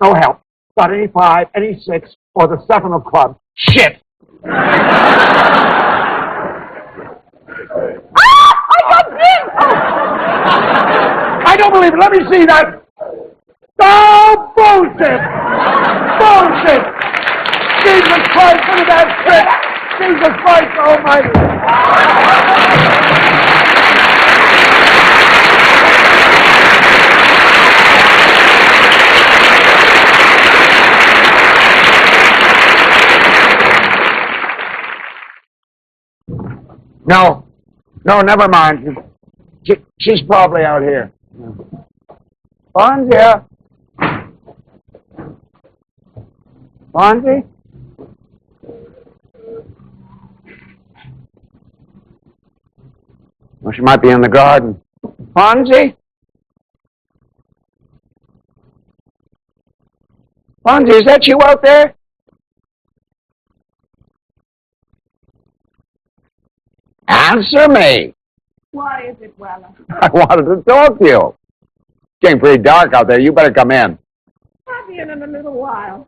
No help. Got any 5, any 6, or the 7 of clubs. Shit. I got this! I don't believe it. Let me see that. Oh, bullshit! Bullshit! Jesus Christ, look at that shit! Jesus Christ almighty! No, never mind. She's probably out here. Fonsia? Fonzie? Well, she might be in the garden. Fonzie? Fonzie, is that you out there? Answer me. What is it, Weller? I wanted to talk to you. It's getting pretty dark out there. You better come in. I'll be in a little while.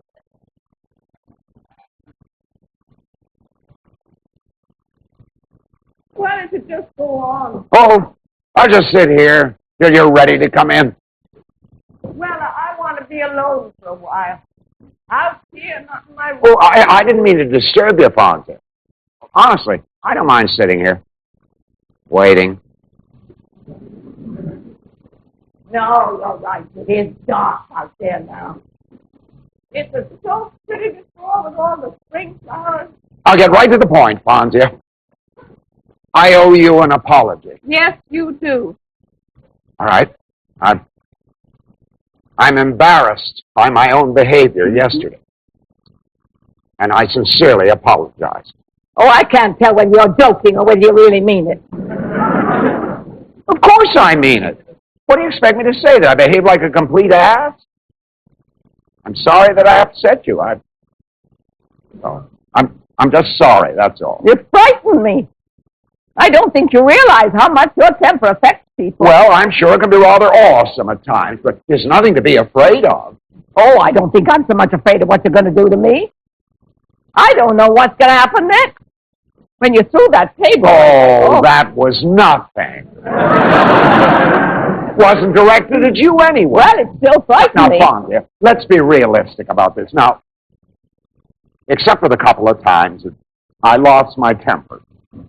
Why don't you just go on? Oh, I'll just sit here till you're ready to come in. Weller, I want to be alone for a while. Out here, not in my room. Oh, I didn't mean to disturb you, Fonzie. Honestly, I don't mind sitting here, waiting. No, you're right. It is dark out there now. It was so pretty before with all the spring flowers. I'll get right to the point, Fonzie. I owe you an apology. Yes, you do. All right. I'm embarrassed by my own behavior yesterday. And I sincerely apologize. Oh, I can't tell whether you're joking or whether you really mean it. Of course I mean it. What do you expect me to say, that I behave like a complete ass? I'm sorry that I upset you. I'm just sorry, that's all. You frighten me. I don't think you realize how much your temper affects people. Well, I'm sure it can be rather awesome at times, but there's nothing to be afraid of. Oh, I don't think I'm so much afraid of what you're going to do to me. I don't know what's going to happen next. When you threw that table... Oh, that was nothing. It wasn't directed at you anyway. Well, it still frightened me. Now, Fonsia, let's be realistic about this. Now, except for the couple of times that I lost my temper,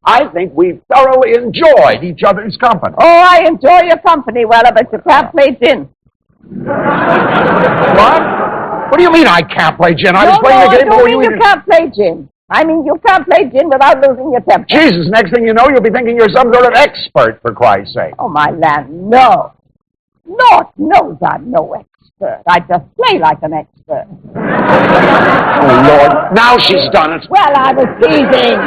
I think we've thoroughly enjoyed each other's company. Oh, I enjoy your company, Weller, but you can't play gin. What? What do you mean I can't play gin? I was playing the game before you you can't play gin. I mean, you can't play gin without losing your temper. Jesus, next thing you know, you'll be thinking you're some sort of expert, for Christ's sake. Oh, my land, no. Lord knows I'm no expert. I just play like an expert. Oh, Lord. Now she's done it. Well, I was teasing.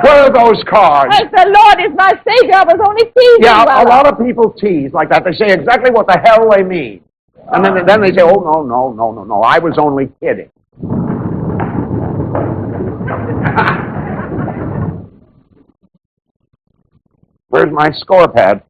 Where are those cards? As the Lord is my Savior, I was only teasing. Yeah, Weller. a lot of people tease like that. They say exactly what the hell they mean. And then they say, oh, no, I was only kidding. Where's my score pad?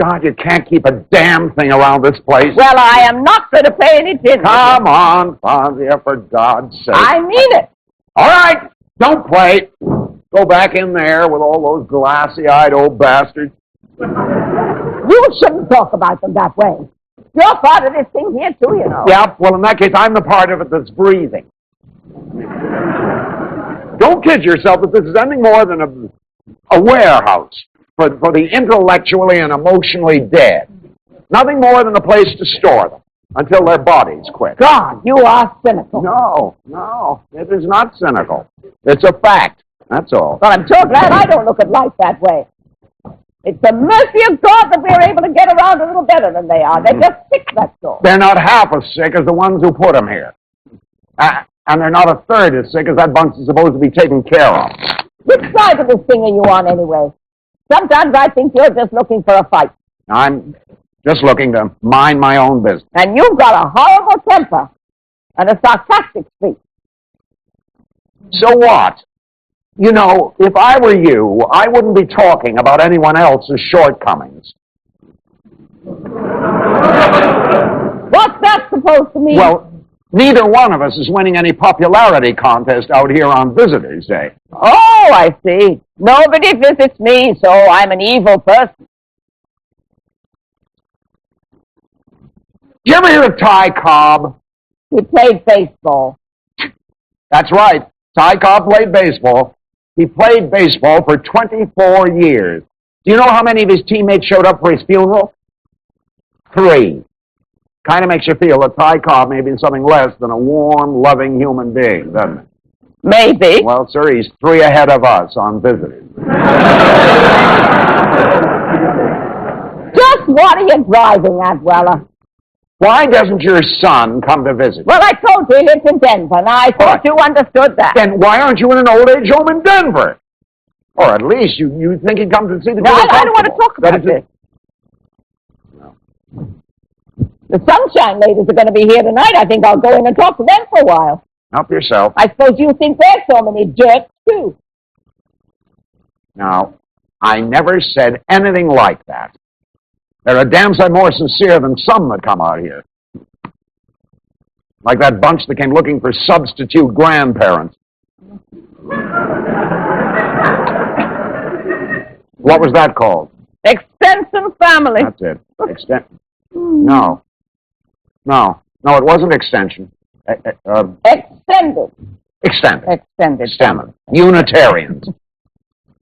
God, you can't keep a damn thing around this place. Well, I am not going to play any gin. Come on, Fonsia, for God's sake. I mean it. All right, don't play. Go back in there with all those glassy-eyed old bastards. You shouldn't talk about them that way. You're part of this thing here, too, you know. Yeah, well, in that case, I'm the part of it that's breathing. Don't kid yourself that this is anything more than a warehouse for the intellectually and emotionally dead. Nothing more than a place to store them until their bodies quit. God, you are cynical. No, it is not cynical. It's a fact, that's all. Well, I'm so glad I don't look at life that way. It's the mercy of God that we're able to get around a little better than they are. They're just sick, that's all. They're not half as sick as the ones who put them here. And they're not a third as sick as that bunch is supposed to be taken care of. Which side of this thing are you on, anyway? Sometimes I think you're just looking for a fight. I'm just looking to mind my own business. And you've got a horrible temper and a sarcastic streak. So what? You know, if I were you, I wouldn't be talking about anyone else's shortcomings. What's that supposed to mean? Well, neither one of us is winning any popularity contest out here on Visitors' Day. Oh, I see. Nobody visits me, so I'm an evil person. You ever hear of Ty Cobb? He played baseball. That's right. Ty Cobb played baseball. He played baseball for 24 years. Do you know how many of his teammates showed up for his funeral? 3. Kind of makes you feel that Ty Cobb may be something less than a warm, loving human being, doesn't it? Maybe. Well, sir, he's 3 ahead of us on Visitors. Just what are you driving at, Weller? Why doesn't your son come to visit? Well, I told you he lives in Denver, and I thought you understood that. Then why aren't you in an old-age home in Denver? Or at least you think he'd come to see the... No, I don't want to talk about this. No. The Sunshine ladies are going to be here tonight. I think I'll go in and talk to them for a while. Help yourself. I suppose you think there's so many jerks, too. Now, I never said anything like that. They're a damn sight more sincere than some that come out here. Like that bunch that came looking for substitute grandparents. What was that called? Extension family. That's it. No. No, it wasn't extension. Extended. Extended. Unitarians.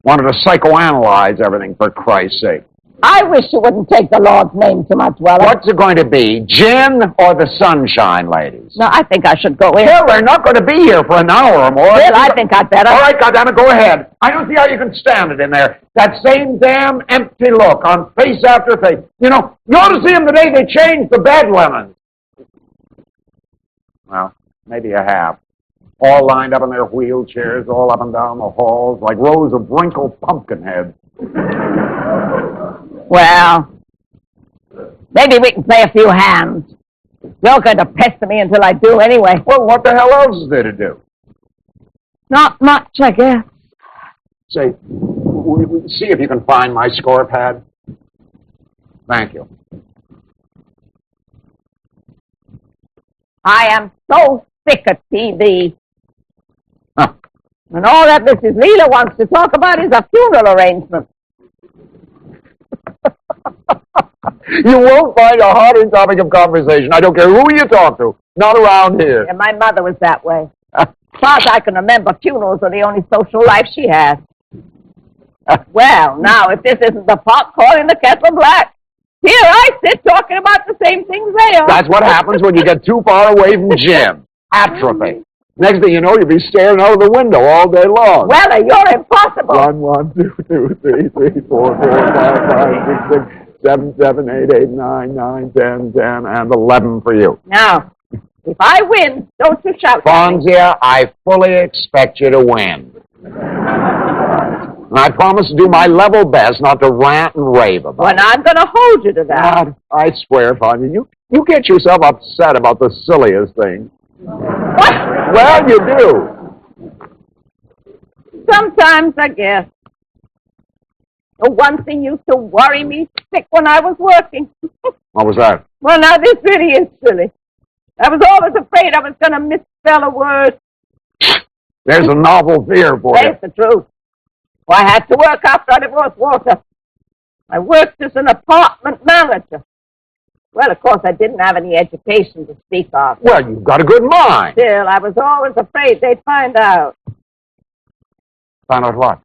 Wanted to psychoanalyze everything, for Christ's sake. I wish you wouldn't take the Lord's name too much, Weller. What's it going to be, gin or the Sunshine ladies? No, I think I should go in. Well, they're not going to be here for an hour or more. Well, I think I'd better. All right, goddammit, go ahead. I don't see how you can stand it in there. That same damn empty look on face after face. You know, you ought to see them the day they changed the bed lemons. Well, maybe you have. All lined up in their wheelchairs, all up and down the halls, like rows of wrinkled pumpkin heads. Well, maybe we can play a few hands. You're going to pester me until I do anyway. Well, what the hell else is there to do? Not much, I guess. Say, see if you can find my score pad. Thank you. I am so sick of TV. Huh. And all that Mrs. Leela wants to talk about is a funeral arrangement. You won't find a hotter topic of conversation. I don't care who you talk to. Not around here. And my mother was that way. As far as I can remember, funerals are the only social life she had. Well, now, if this isn't the pot calling the kettle black. Here I sit talking about the same things they are. That's what happens when you get too far away from Jim. Atrophy. Next thing you know, you'll be staring out of the window all day long. Well, you're impossible. 1, 2, 2, 3, 3, 4, 4, 5, 5, 6, 6, 7, 7, 8, 8, 9, 9, 10, 10, and 11 for you. Now, if I win, don't you shout. Fonsia, I fully expect you to win. And I promise to do my level best not to rant and rave about Well, it. I'm going to hold you to that. God, I swear, Fonsia, you get yourself upset about the silliest thing. What? Well, you do. Sometimes, I guess. The one thing used to worry me sick when I was working. What was that? Well, now, this really is silly. I was always afraid I was going to misspell a word. There's a novel fear for you. That's the truth. Well, I had to work after I divorced Walter. I worked as an apartment manager. Well, of course, I didn't have any education to speak of. Well, you've got a good mind. Still, I was always afraid they'd find out. Find out what?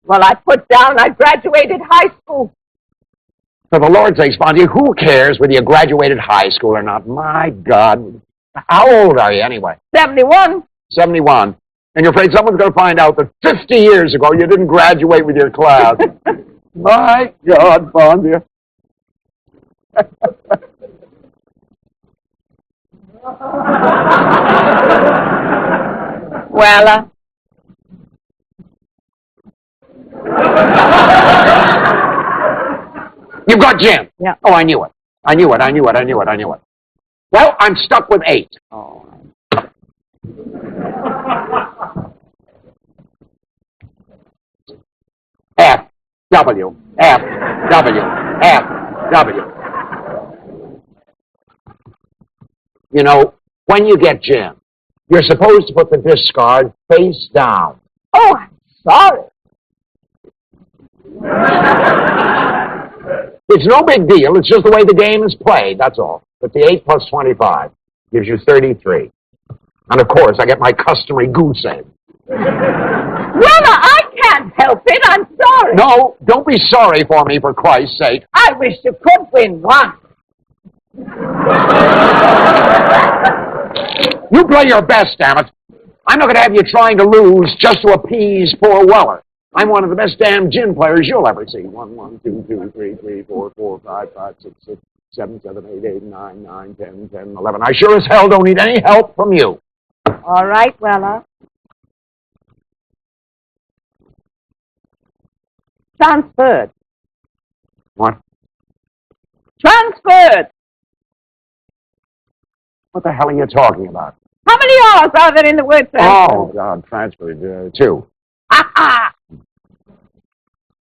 Well, I put down I graduated high school. For the Lord's sake, Fonzie, who cares whether you graduated high school or not? My God. How old are you, anyway? 71. 71. And you're afraid someone's going to find out that 50 years ago you didn't graduate with your class. My God, Fonzie. Well, You've got Jim. Yeah. Oh, I knew it. I knew it. Well, I'm stuck with 8. Oh. F, W, F, W, F, W. You know, when you get Jim, you're supposed to put the discard face down. Oh, I'm sorry. It's no big deal. It's just the way the game is played, that's all. But the 8 plus 25 gives you 33. And, of course, I get my customary goose egg. Well, I can't help it. I'm sorry. No, don't be sorry for me, for Christ's sake. I wish you could win one. You play your best, damn it. I'm not going to have you trying to lose just to appease poor Weller. I'm one of the best damn gin players you'll ever see. 1, 1, 2, 2, 3, 3, 4, 4, 5, 5, 6, 6, 7, 7, 8, 8, 9, 9, 10, 10, 11. I sure as hell don't need any help from you. All right, Weller. Transferred. What? Transferred. What the hell are you talking about? How many R's are there in the word transferred? Oh, God, transferred. 2. Ah,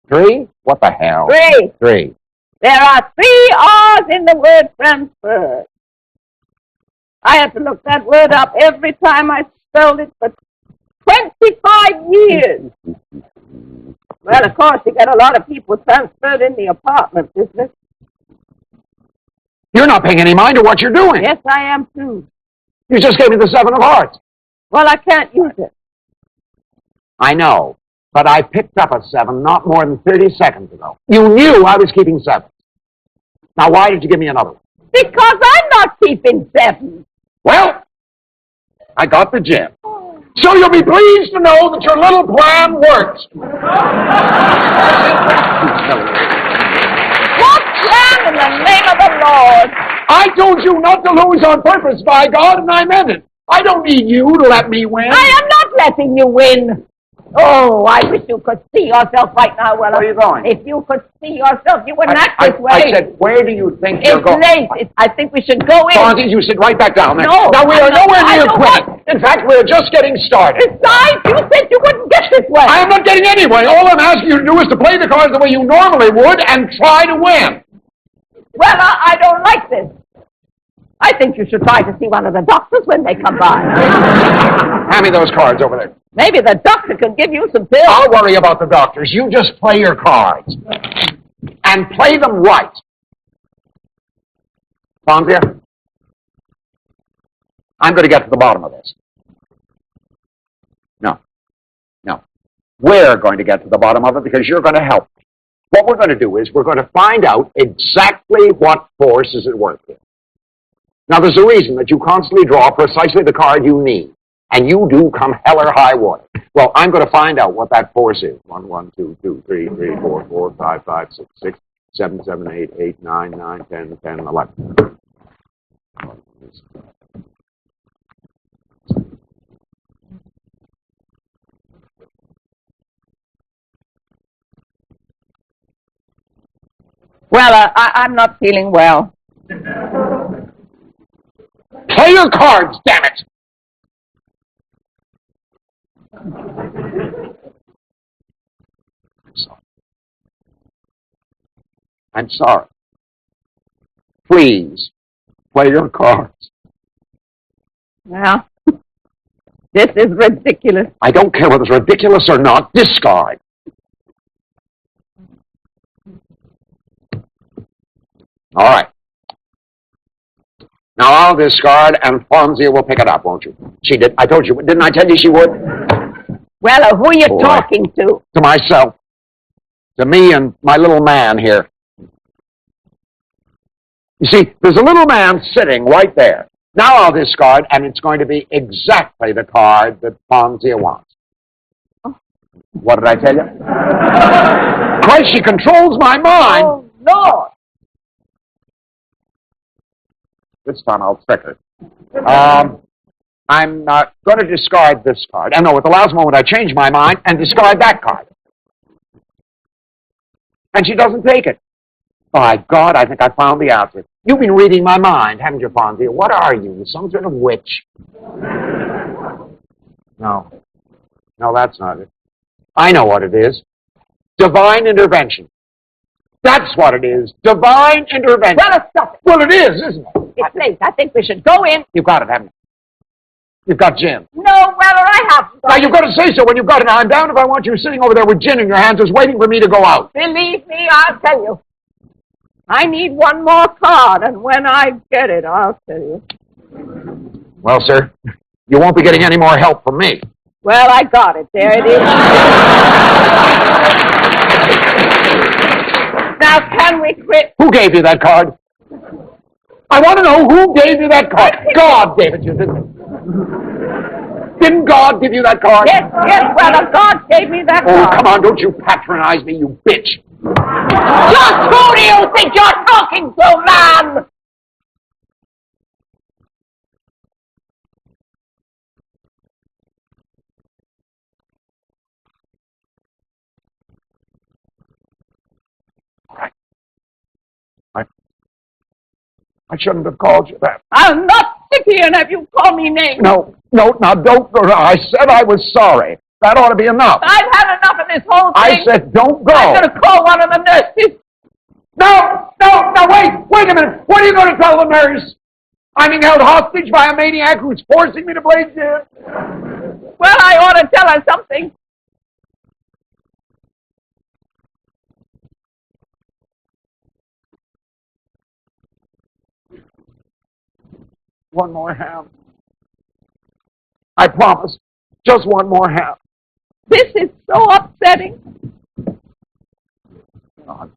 3? What the hell? 3. 3. There are 3 R's in the word transferred. I had to look that word up every time I spelled it for 25 years. Well, of course, you get a lot of people transferred in the apartment business. You're not paying any mind to what you're doing. Yes, I am, too. You just gave me the 7 of hearts. Well, I can't use it. I know, but I picked up a 7 not more than 30 seconds ago. You knew I was keeping 7. Now, why did you give me another one? Because I'm not keeping 7. Well, I got the gem. So you'll be pleased to know that your little plan works. What plan in the name of the Lord? I told you not to lose on purpose, by God, and I meant it. I don't need you to let me win. I am not letting you win. Oh, I wish you could see yourself right now, Weller. Where are you going? If you could see yourself, you wouldn't act this way. I said, where do you think you're going? It's late. I think we should go in. Fonzie, you sit right back down there. No. Now, we are nowhere near quitting. quitting. In fact, we're just getting started. Besides, you said you wouldn't get this way. I am not getting anyway. All I'm asking you to do is to play the cards the way you normally would and try to win. Well, I don't like this. I think you should try to see one of the doctors when they come by. Hand me those cards over there. Maybe the doctor can give you some pills. I'll worry about the doctors. You just play your cards. And play them right. Fonsia, I'm going to get to the bottom of this. No. We're going to get to the bottom of it because you're going to help me. What we're going to do is we're going to find out exactly what force is at work here. Now, there's a reason that you constantly draw precisely the card you need. And you do come hell or high water. Well, I'm going to find out what that force is. 1, 1, 2, 2, 3, 3, 4, 4, 5, 5, 6, 6, 7, 7, 8, 8, 9, 9, 10, 10, 11. Well, I'm not feeling well. Play your cards, damn it! I'm sorry. Please, play your cards. Well, this is ridiculous. I don't care whether it's ridiculous or not. Discard. All right. Now I'll discard, and Fonsia will pick it up, won't you? She did. I told you. Didn't I tell you she would? Well, who are you talking to? To myself. To me and my little man here. You see, there's a little man sitting right there. Now I'll discard, and it's going to be exactly the card that Fonsia wants. Oh. What did I tell you? Christ, she controls my mind. Oh, Lord. This time I'll trick her. I'm going to discard this card. I know, at the last moment I change my mind and discard that card. And she doesn't take it. By God, I think I found the answer. You've been reading my mind, haven't you, Fonzie? What are you, some sort of witch? No, that's not it. I know what it is. Divine intervention. That's what it is. Divine intervention. Well, stop it. Well, it is, isn't it? It's late. I think we should go in. You've got it, haven't you? You've got gin. No, well, I haven't. Now, you've got to say so when you've got it. Now, I'm down if I want you sitting over there with gin in your hands just waiting for me to go out. Believe me, I'll tell you. I need one more card, and when I get it, I'll tell you. Well, sir, you won't be getting any more help from me. Well, I got it. There it is. Now, can we quit? Who gave you that card? I want to know who gave you that card. God gave it you, didn't he? Didn't God give you that card? Yes, Weller, God gave me that Oh, card. come on, don't you patronize me, you bitch. Just who do you think you're talking to, man? All right. I shouldn't have called you that. I'll not sit here and have you call me names. No, now don't go. I said I was sorry. That ought to be enough. I've had enough of this whole thing. I said don't go. I'm going to call one of the nurses. No, wait a minute. What are you going to tell the nurse? I'm being held hostage by a maniac who's forcing me to play dead. Well, I ought to tell her something. One more ham. I promise. Just one more ham. This is so upsetting. God.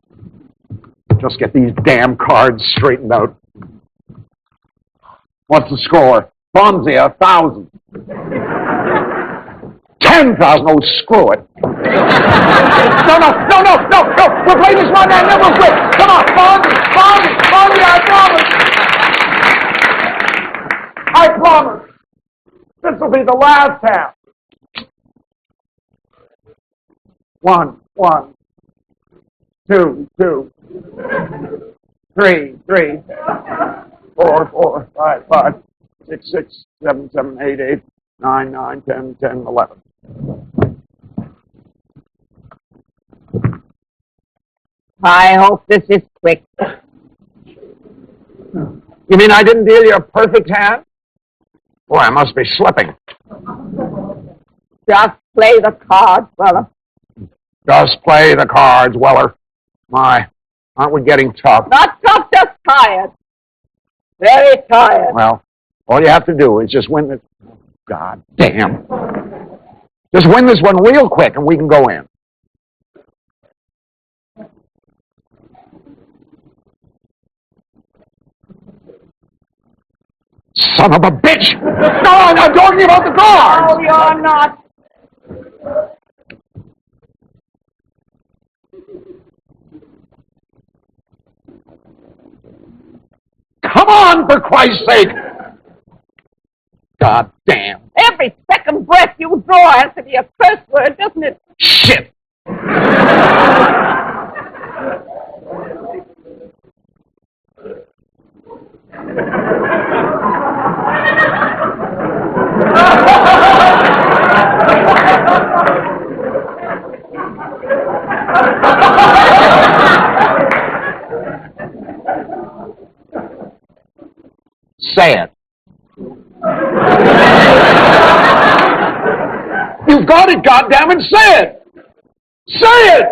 Just get these damn cards straightened out. What's the score? Fonsia, 1,000. 10,000. Oh, screw it. No. We'll play this one and then we'll quit. Come on, Fonsia, I promise. This will be the last half. 1, 2, 3, 4, 5, 6, 7, 8, 9, 10, 11. I hope this is quick. You mean I didn't deal you a perfect hand? Boy, I must be slipping. Just play the cards, Weller. Just play the cards, Weller. My, aren't we getting tough? Not tough, just tired. Very tired. Well, all you have to do is just win this. God damn. Just win this one real quick and we can go in. Son of a bitch! No, I'm talking about the cards! No, you're not. Come on, for Christ's sake! God damn. Every second breath you draw has to be a curse word, doesn't it? Shit! Say it. You've got it, goddammit, say it! Say it!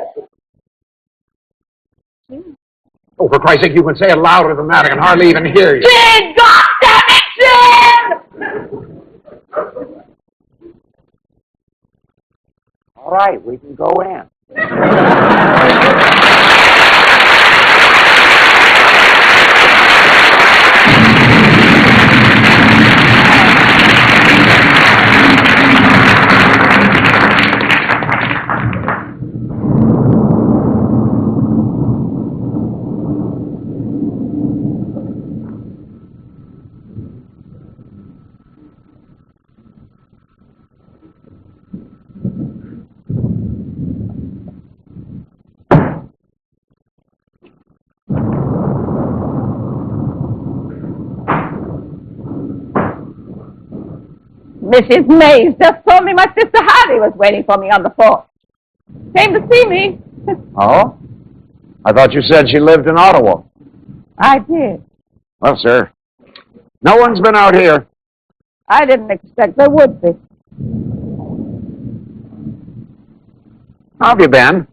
Oh, for Christ's sake, you can say it louder than that. I can hardly even hear you. Sin! Goddammit, sin! All right, we can go in. Mrs. Mays just told me my sister Hattie was waiting for me on the phone. Came to see me. Oh? I thought you said she lived in Ottawa. I did. Well, sir, no one's been out here. I didn't expect there would be. How have you been?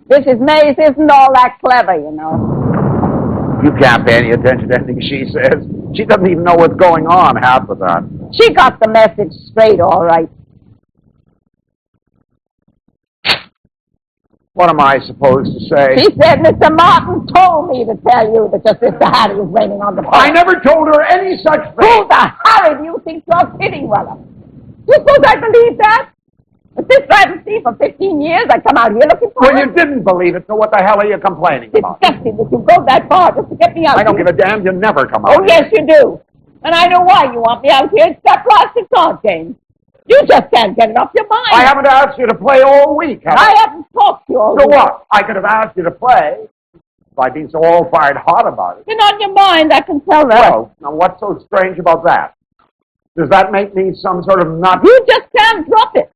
Mrs. Mays isn't all that clever, you know. You can't pay any attention to anything she says. She doesn't even know what's going on half the time. She got the message straight, all right. What am I supposed to say? She said Mr. Martin told me to tell you that your sister Hattie was waiting on the phone. I never told her any such thing. Who the hell do you think you're kidding, Weller? You suppose I believe that? But this driving me for 15 years, I come out here looking for Well, it. you didn't believe it, so what the hell are you complaining about? Disgusting that you go that far just to get me out I don't here. give a damn. You never come out Oh, yes, you do. And I know why you want me out here. It's that blasted card game. You just can't get it off your mind. I haven't asked you to play all week, have I haven't talked to you all So week. what? I could have asked you to play if I'd been so all-fired hot about it. It's on your mind, I can tell that. Well, now what's so strange about that? Does that make me some sort of nut? You just can't drop it.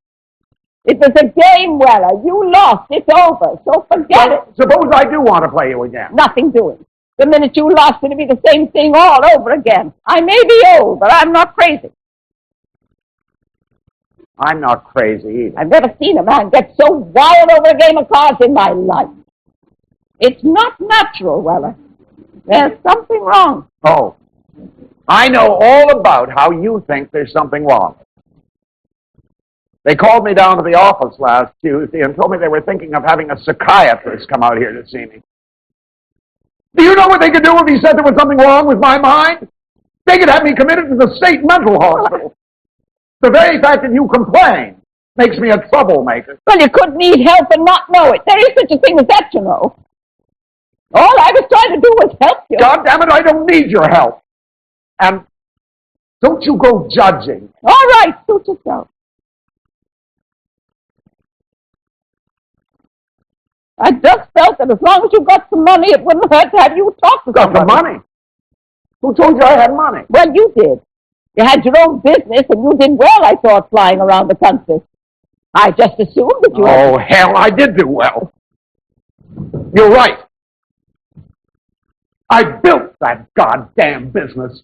It was a game, Weller. You lost. It's over. So forget it. Suppose I do want to play you again. Nothing doing. The minute you lost, it'll be the same thing all over again. I may be old, but I'm not crazy. I'm not crazy either. I've never seen a man get so wild over a game of cards in my life. It's not natural, Weller. There's something wrong. Oh, I know all about how you think there's something wrong. They called me down to the office last Tuesday and told me they were thinking of having a psychiatrist come out here to see me. Do you know what they could do if he said there was something wrong with my mind? They could have me committed to the state mental hospital. The very fact that you complain makes me a troublemaker. Well, you couldn't need help and not know it. There is such a thing as that, you know. All I was trying to do was help you. God damn it, I don't need your help. And don't you go judging. All right, suit yourself. I just felt that as long as you got some money, it wouldn't hurt to have you talk to Got somebody. the money? Who told you I had money? Well, you did. You had your own business, and you did well, I thought, flying around the country. I just assumed that you Oh, hell, I did do well. You're right. I built that goddamn business.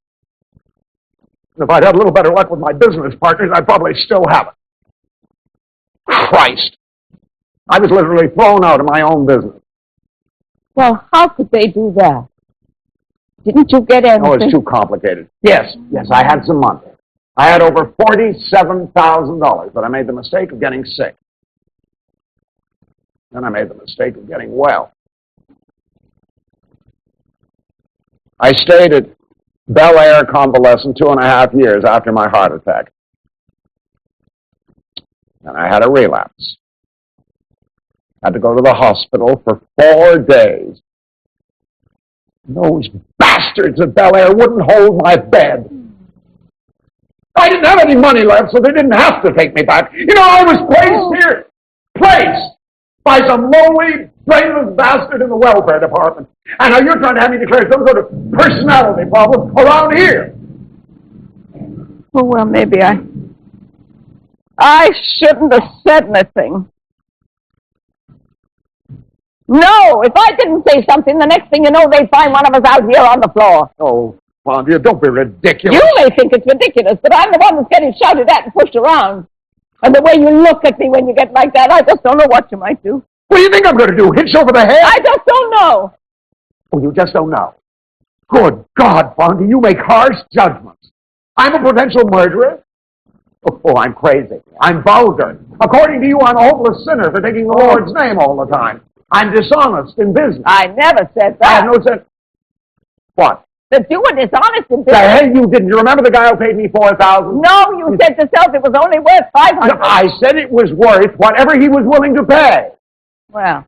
If I'd had a little better luck with my business partners, I'd probably still have it. Christ. I was literally thrown out of my own business. Well, how could they do that? Didn't you get anything? Oh, it's too complicated. Yes, I had some money. I had over $47,000, but I made the mistake of getting sick. Then I made the mistake of getting well. I stayed at Bel Air convalescent 2.5 years after my heart attack. And I had a relapse. Had to go to the hospital for 4 days. Those bastards at Bel Air wouldn't hold my bed. I didn't have any money left, so they didn't have to take me back. You know, I was placed here. Placed by some lowly, brainless bastard in the welfare department. And now you're trying to have me declare some sort of personality problem around here. Oh, well, maybe I shouldn't have said anything. No, if I didn't say something, the next thing you know, they'd find one of us out here on the floor. Oh, Fonsia, don't be ridiculous. You may think it's ridiculous, but I'm the one that's getting shouted at and pushed around. And the way you look at me when you get like that, I just don't know what you might do. What do you think I'm going to do, hitch over the head? I just don't know. Oh, you just don't know. Good God, Fonzie, you make harsh judgments. I'm a potential murderer. Oh, I'm crazy. I'm vulgar. According to you, I'm a hopeless sinner for taking the Lord's name all the time. I'm dishonest in business. I never said that. I have no sense. What? That you were dishonest in The business. hell you didn't. You remember the guy who paid me $4,000? No, you said yourself it was only worth $500. I said it was worth whatever he was willing to pay. Well,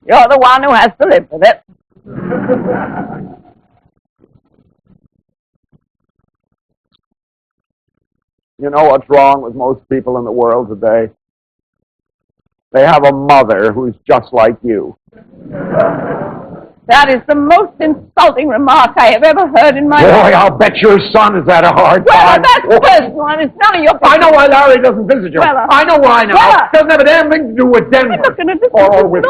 you're the one who has to live with it. You know what's wrong with most people in the world today? They have a mother who's just like you. That is the most insulting remark I have ever heard in my Boy, life. I'll bet your son has had a hard Well, time. that's personal, and it's none of your business. I know why Larry doesn't visit you. Well, I know why now. well, Doesn't have a damn thing to do with Denver. I'm looking at this. Or with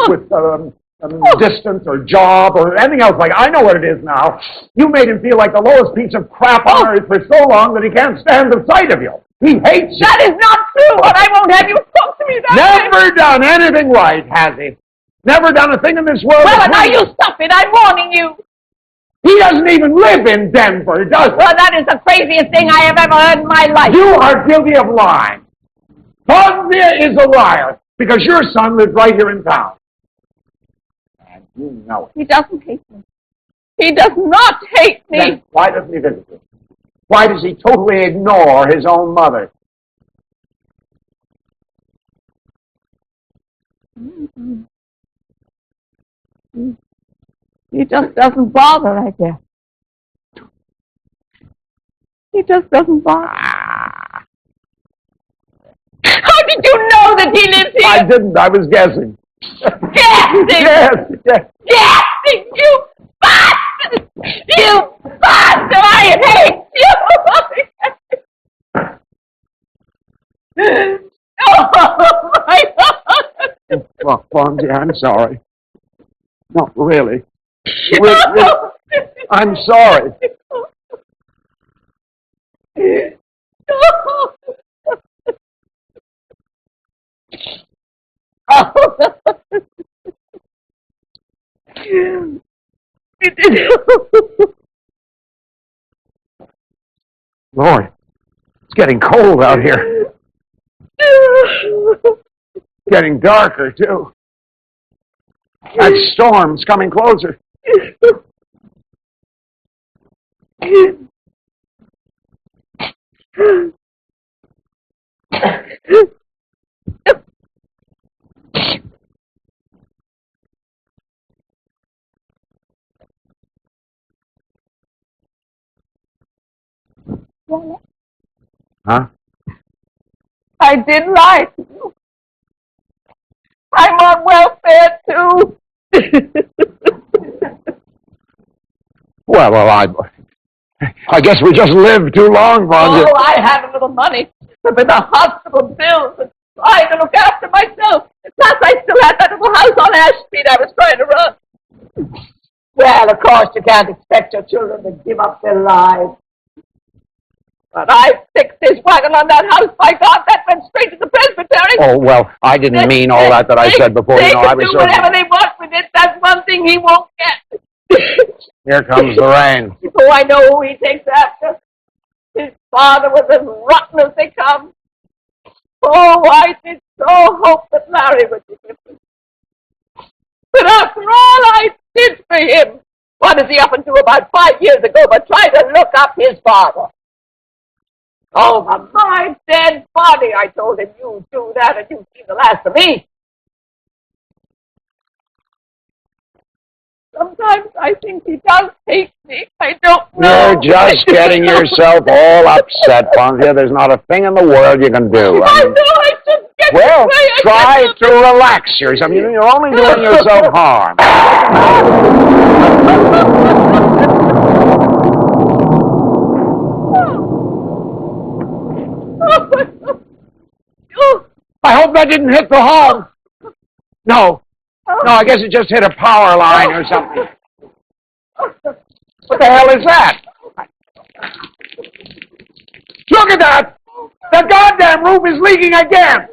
distance or job or anything else. Like, I know what it is now. You made him feel like the lowest piece of crap on earth for so long that he can't stand the sight of you. He hates you. That is not true, and I won't have you talk to me that way. Never done anything right, has he? Never done a thing in this world. Well, that's now right. you stop it. I'm warning you. He doesn't even live in Denver, does he? Well, that is the craziest thing I have ever heard in my life. You are guilty of lying. Fonsia is a liar because your son lives right here in town. And you know it. He doesn't hate me. He does not hate me. Then why doesn't he visit you? Why does he totally ignore his own mother? He just doesn't bother, I guess. He just doesn't bother. How did you know that he lives here? I didn't. I was guessing. Guessing! Yes. Guessing! You bastard! You bastard! I hate you! Oh, my God! Well, Fonzie, I'm sorry. No, really. I'm sorry. Lord, it's getting cold out here. It's getting darker, too. That storm's coming closer. Huh? I did lie to you. I'm on welfare, too. Well, I guess we just lived too long, Fonzie. Oh, I had a little money for the hospital bills and trying to look after myself. Plus, I still had that little house on Ash Street I was trying to run. Well, of course, you can't expect your children to give up their lives. But I fixed this wagon on that house. By God, that went straight to the presbytery. Oh, well, I didn't mean all that I said before. They You know, I can was do so... whatever they want with it. That's one thing he won't get. Here comes the rain. Oh, I know who he takes after. His father was as rotten as they come. Oh, I did so hope that Larry would be different. But after all I did for him, what does he up and do about 5 years ago but try to look up his father? Over my dead body, I told him, you do that and you see the last of me. Sometimes I think he does hate me. I don't know. You're just getting yourself all upset, Fonzie. There's not a thing in the world you can do. I know I shouldn't get Well, this way. try to relax yourself. You're only doing yourself harm. I hope that didn't hit the home. No, I guess it just hit a power line or something. What the hell is that? Look at that! The goddamn roof is leaking again!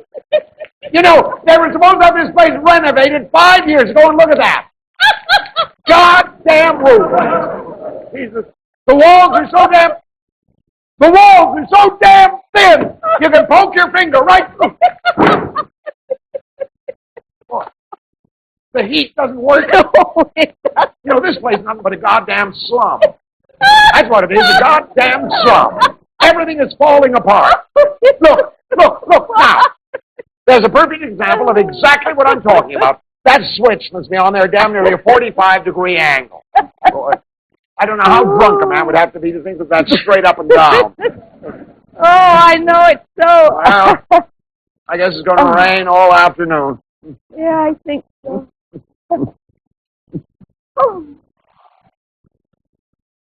You know, they were supposed to have this place renovated 5 years ago, and look at that! Goddamn roof! Jesus. The walls are so damn... The walls are so damn thin, you can poke your finger right through. The heat doesn't work. You know, this place is nothing but a goddamn slum. That's what it is, a goddamn slum. Everything is falling apart. Look now. There's a perfect example of exactly what I'm talking about. That switch must be on there damn nearly a 45-degree angle. Boy, I don't know how drunk a man would have to be to think that that's straight up and down. Oh, I know it so. Well, I guess it's going to rain all afternoon. Yeah, I think so.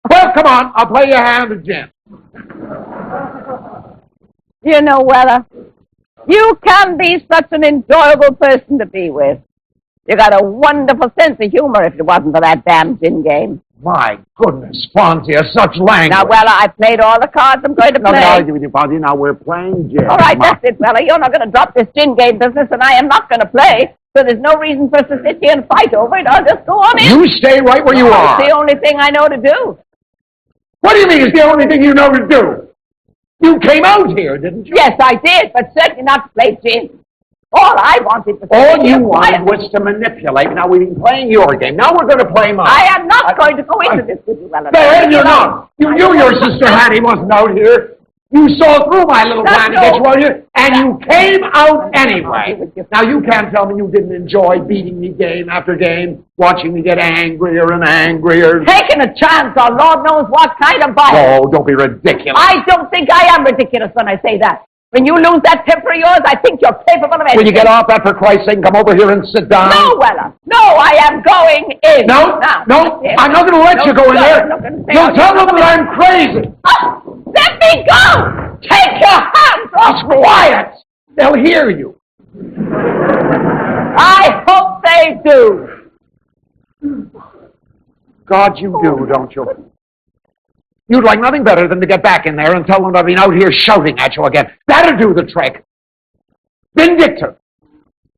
Well, come on, I'll play you a hand of gin. You know, Weller, you can be such an enjoyable person to be with. You got a wonderful sense of humor if it wasn't for that damn gin game. My goodness, Fonsia, such language. Now, Weller, I played all the cards I'm going to play. No, argue with you, Fonsia. Now, we're playing gin. All right, that's it, Weller. You're not going to drop this gin game business, and I am not going to play. So there's no reason for us to sit here and fight over it. I'll just go on in. You stay right where you are. It's the only thing I know to do. What do you mean it's the only thing you know to do? You came out here, didn't you? Yes, I did, but certainly not to play gin. All I wanted was... All you wanted was to manipulate. Now, we've been playing your game. Now we're going to play mine. I am not going to go into this with you, Weller. There, you're not. You knew your sister Hattie wasn't out here. You saw through my little plan to get you out here, and you came out anyway. Now, you can't tell me you didn't enjoy beating me game after game, watching me get angrier and angrier. Taking a chance on Lord knows what kind of violence. Oh, don't be ridiculous. I don't think I am ridiculous when I say that. When you lose that temper of yours, I think you're capable of anything. Will you get off that, for Christ's sake, and come over here and sit down? No, Weller. No, I am going in. No, no, I'm not going to let you go in there. You'll tell them that I'm crazy. Oh, let me go! Take your hands off me! Quiet! They'll hear you. I hope they do. God, you do, don't you? You'd like nothing better than to get back in there and tell them I've been out here shouting at you again. That'll do the trick. Vindictive.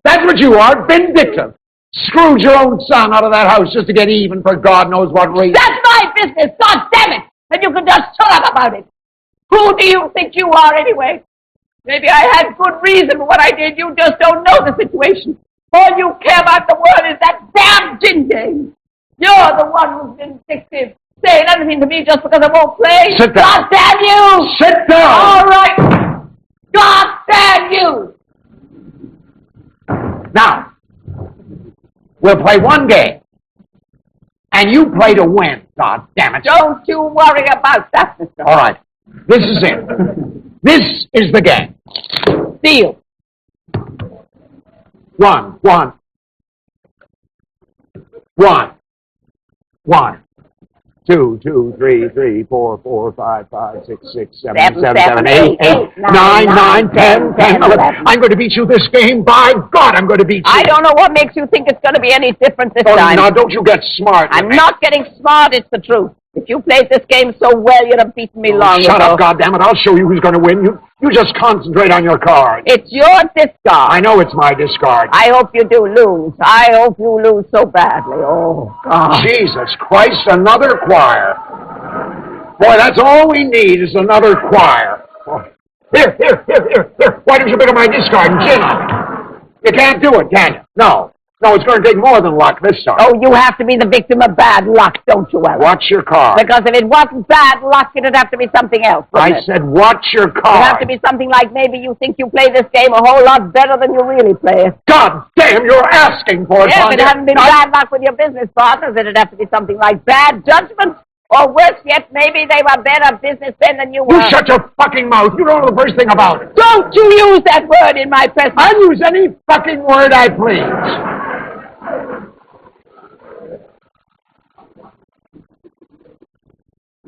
That's what you are, vindictive. Screwed your own son out of that house just to get even for God knows what reason. That's my business, God damn it! And you can just shut up about it. Who do you think you are, anyway? Maybe I had good reason for what I did. You just don't know the situation. All you care about the world is that damn gin game. You're the one who's vindictive, saying anything to me just because I won't play. Sit down. God damn you! Sit down! All right. God damn you! Now, we'll play one game. And you play to win, God damn it. Don't you worry about that, Mr. All right. This is it. This is the game. Deal. One. 2, 2, 3, 3, 4, 4, 5, 5, 6, 6, 7, 7, 8, 8, 9, 9, 10, 10, 11. I'm going to beat you this game. By God, I'm going to beat you. I don't know what makes you think it's going to be any different this time. Now, don't you get smart. I'm not getting smart, it's the truth. If you played this game so well, you'd have beaten me long ago. Shut up, goddammit. I'll show you who's going to win. You just concentrate on your cards. It's your discard. I know it's my discard. I hope you do lose. I hope you lose so badly. Oh, God. Jesus Christ, another choir. Boy, that's all we need is another choir. Oh. Here. Why don't you pick up my discard and gin on it? You can't do it, can you? No, it's going to take more than luck this time. Oh, you have to be the victim of bad luck, don't you, Ellen? Watch your card. Because if it wasn't bad luck, it'd have to be something else, I said watch your card. It'd have to be something like maybe you think you play this game a whole lot better than you really play it. God damn, you're asking for it. Yeah, if it hadn't been bad luck with your business partners, it'd have to be something like bad judgment. Or worse yet, maybe they were better businessmen than you were. You shut your fucking mouth. You don't know the first thing about it. Don't you use that word in my presence. I'll use any fucking word I please.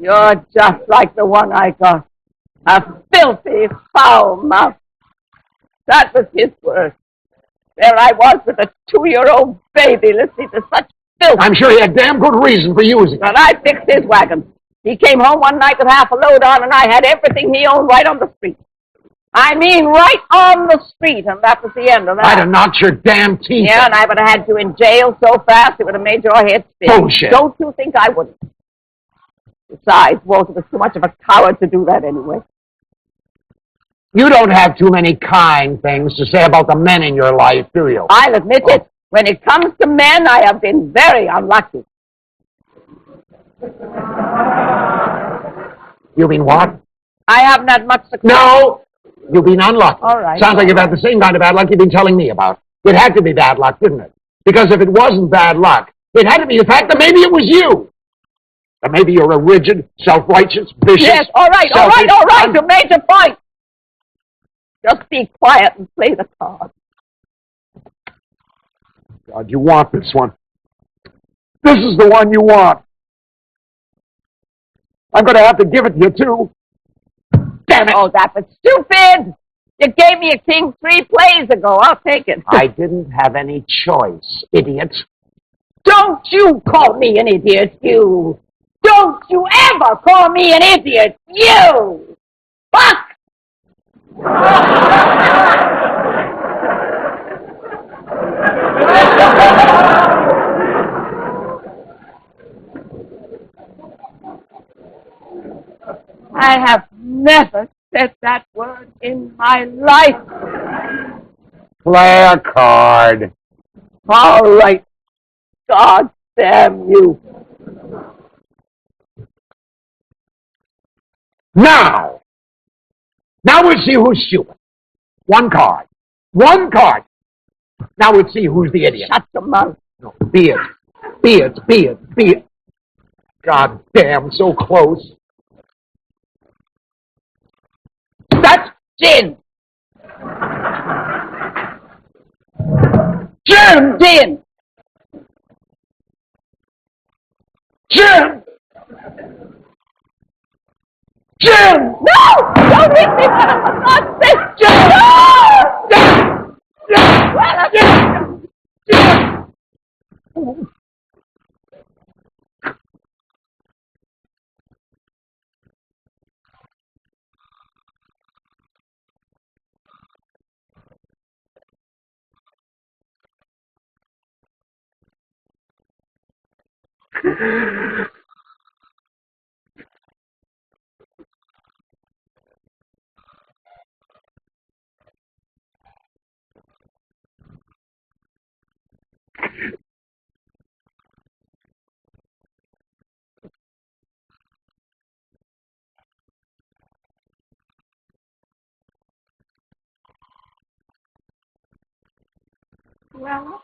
You're just like the one I got. A filthy, foul mouth. That was his word. There I was with a 2-year-old baby listening to such filth. I'm sure he had damn good reason for using it. But I fixed his wagon. He came home one night with half a load on, and I had everything he owned right on the street. I mean, right on the street, and that was the end of that. I'd have knocked your damn teeth. Yeah, and I would have had you in jail so fast it would have made your head spin. Bullshit. Don't you think I wouldn't? Besides, Walter was too much of a coward to do that anyway. You don't have too many kind things to say about the men in your life, do you? I'll admit it. When it comes to men, I have been very unlucky. You mean what? I haven't had much success. No! You've been unlucky. All right. Sounds like you've had the same kind of bad luck you've been telling me about. It had to be bad luck, didn't it? Because if it wasn't bad luck, it had to be the fact that maybe it was you. That maybe you're a rigid, self-righteous, vicious... Yes, all right. You made your point. Just be quiet and play the card. God, you want this one. This is the one you want. I'm going to have to give it to you, too. Damn it! Oh, that was stupid! You gave me a king 3 plays ago. I'll take it. I didn't have any choice, idiot. Don't you call me an idiot, you! Don't you ever call me an idiot, you! Fuck! I have never said that word in my life. Play a card. All right. God damn you. Now! Now we'll see who's stupid. One card. One card. Now we'll see who's the idiot. Shut your mouth. No, beard. Beard, beard, beard. God damn, so close. That's Gin. Jim! Gin. Jim! Jim! No! Don't hit me, Weller, for God's sake! Jim! No! Weller! Well,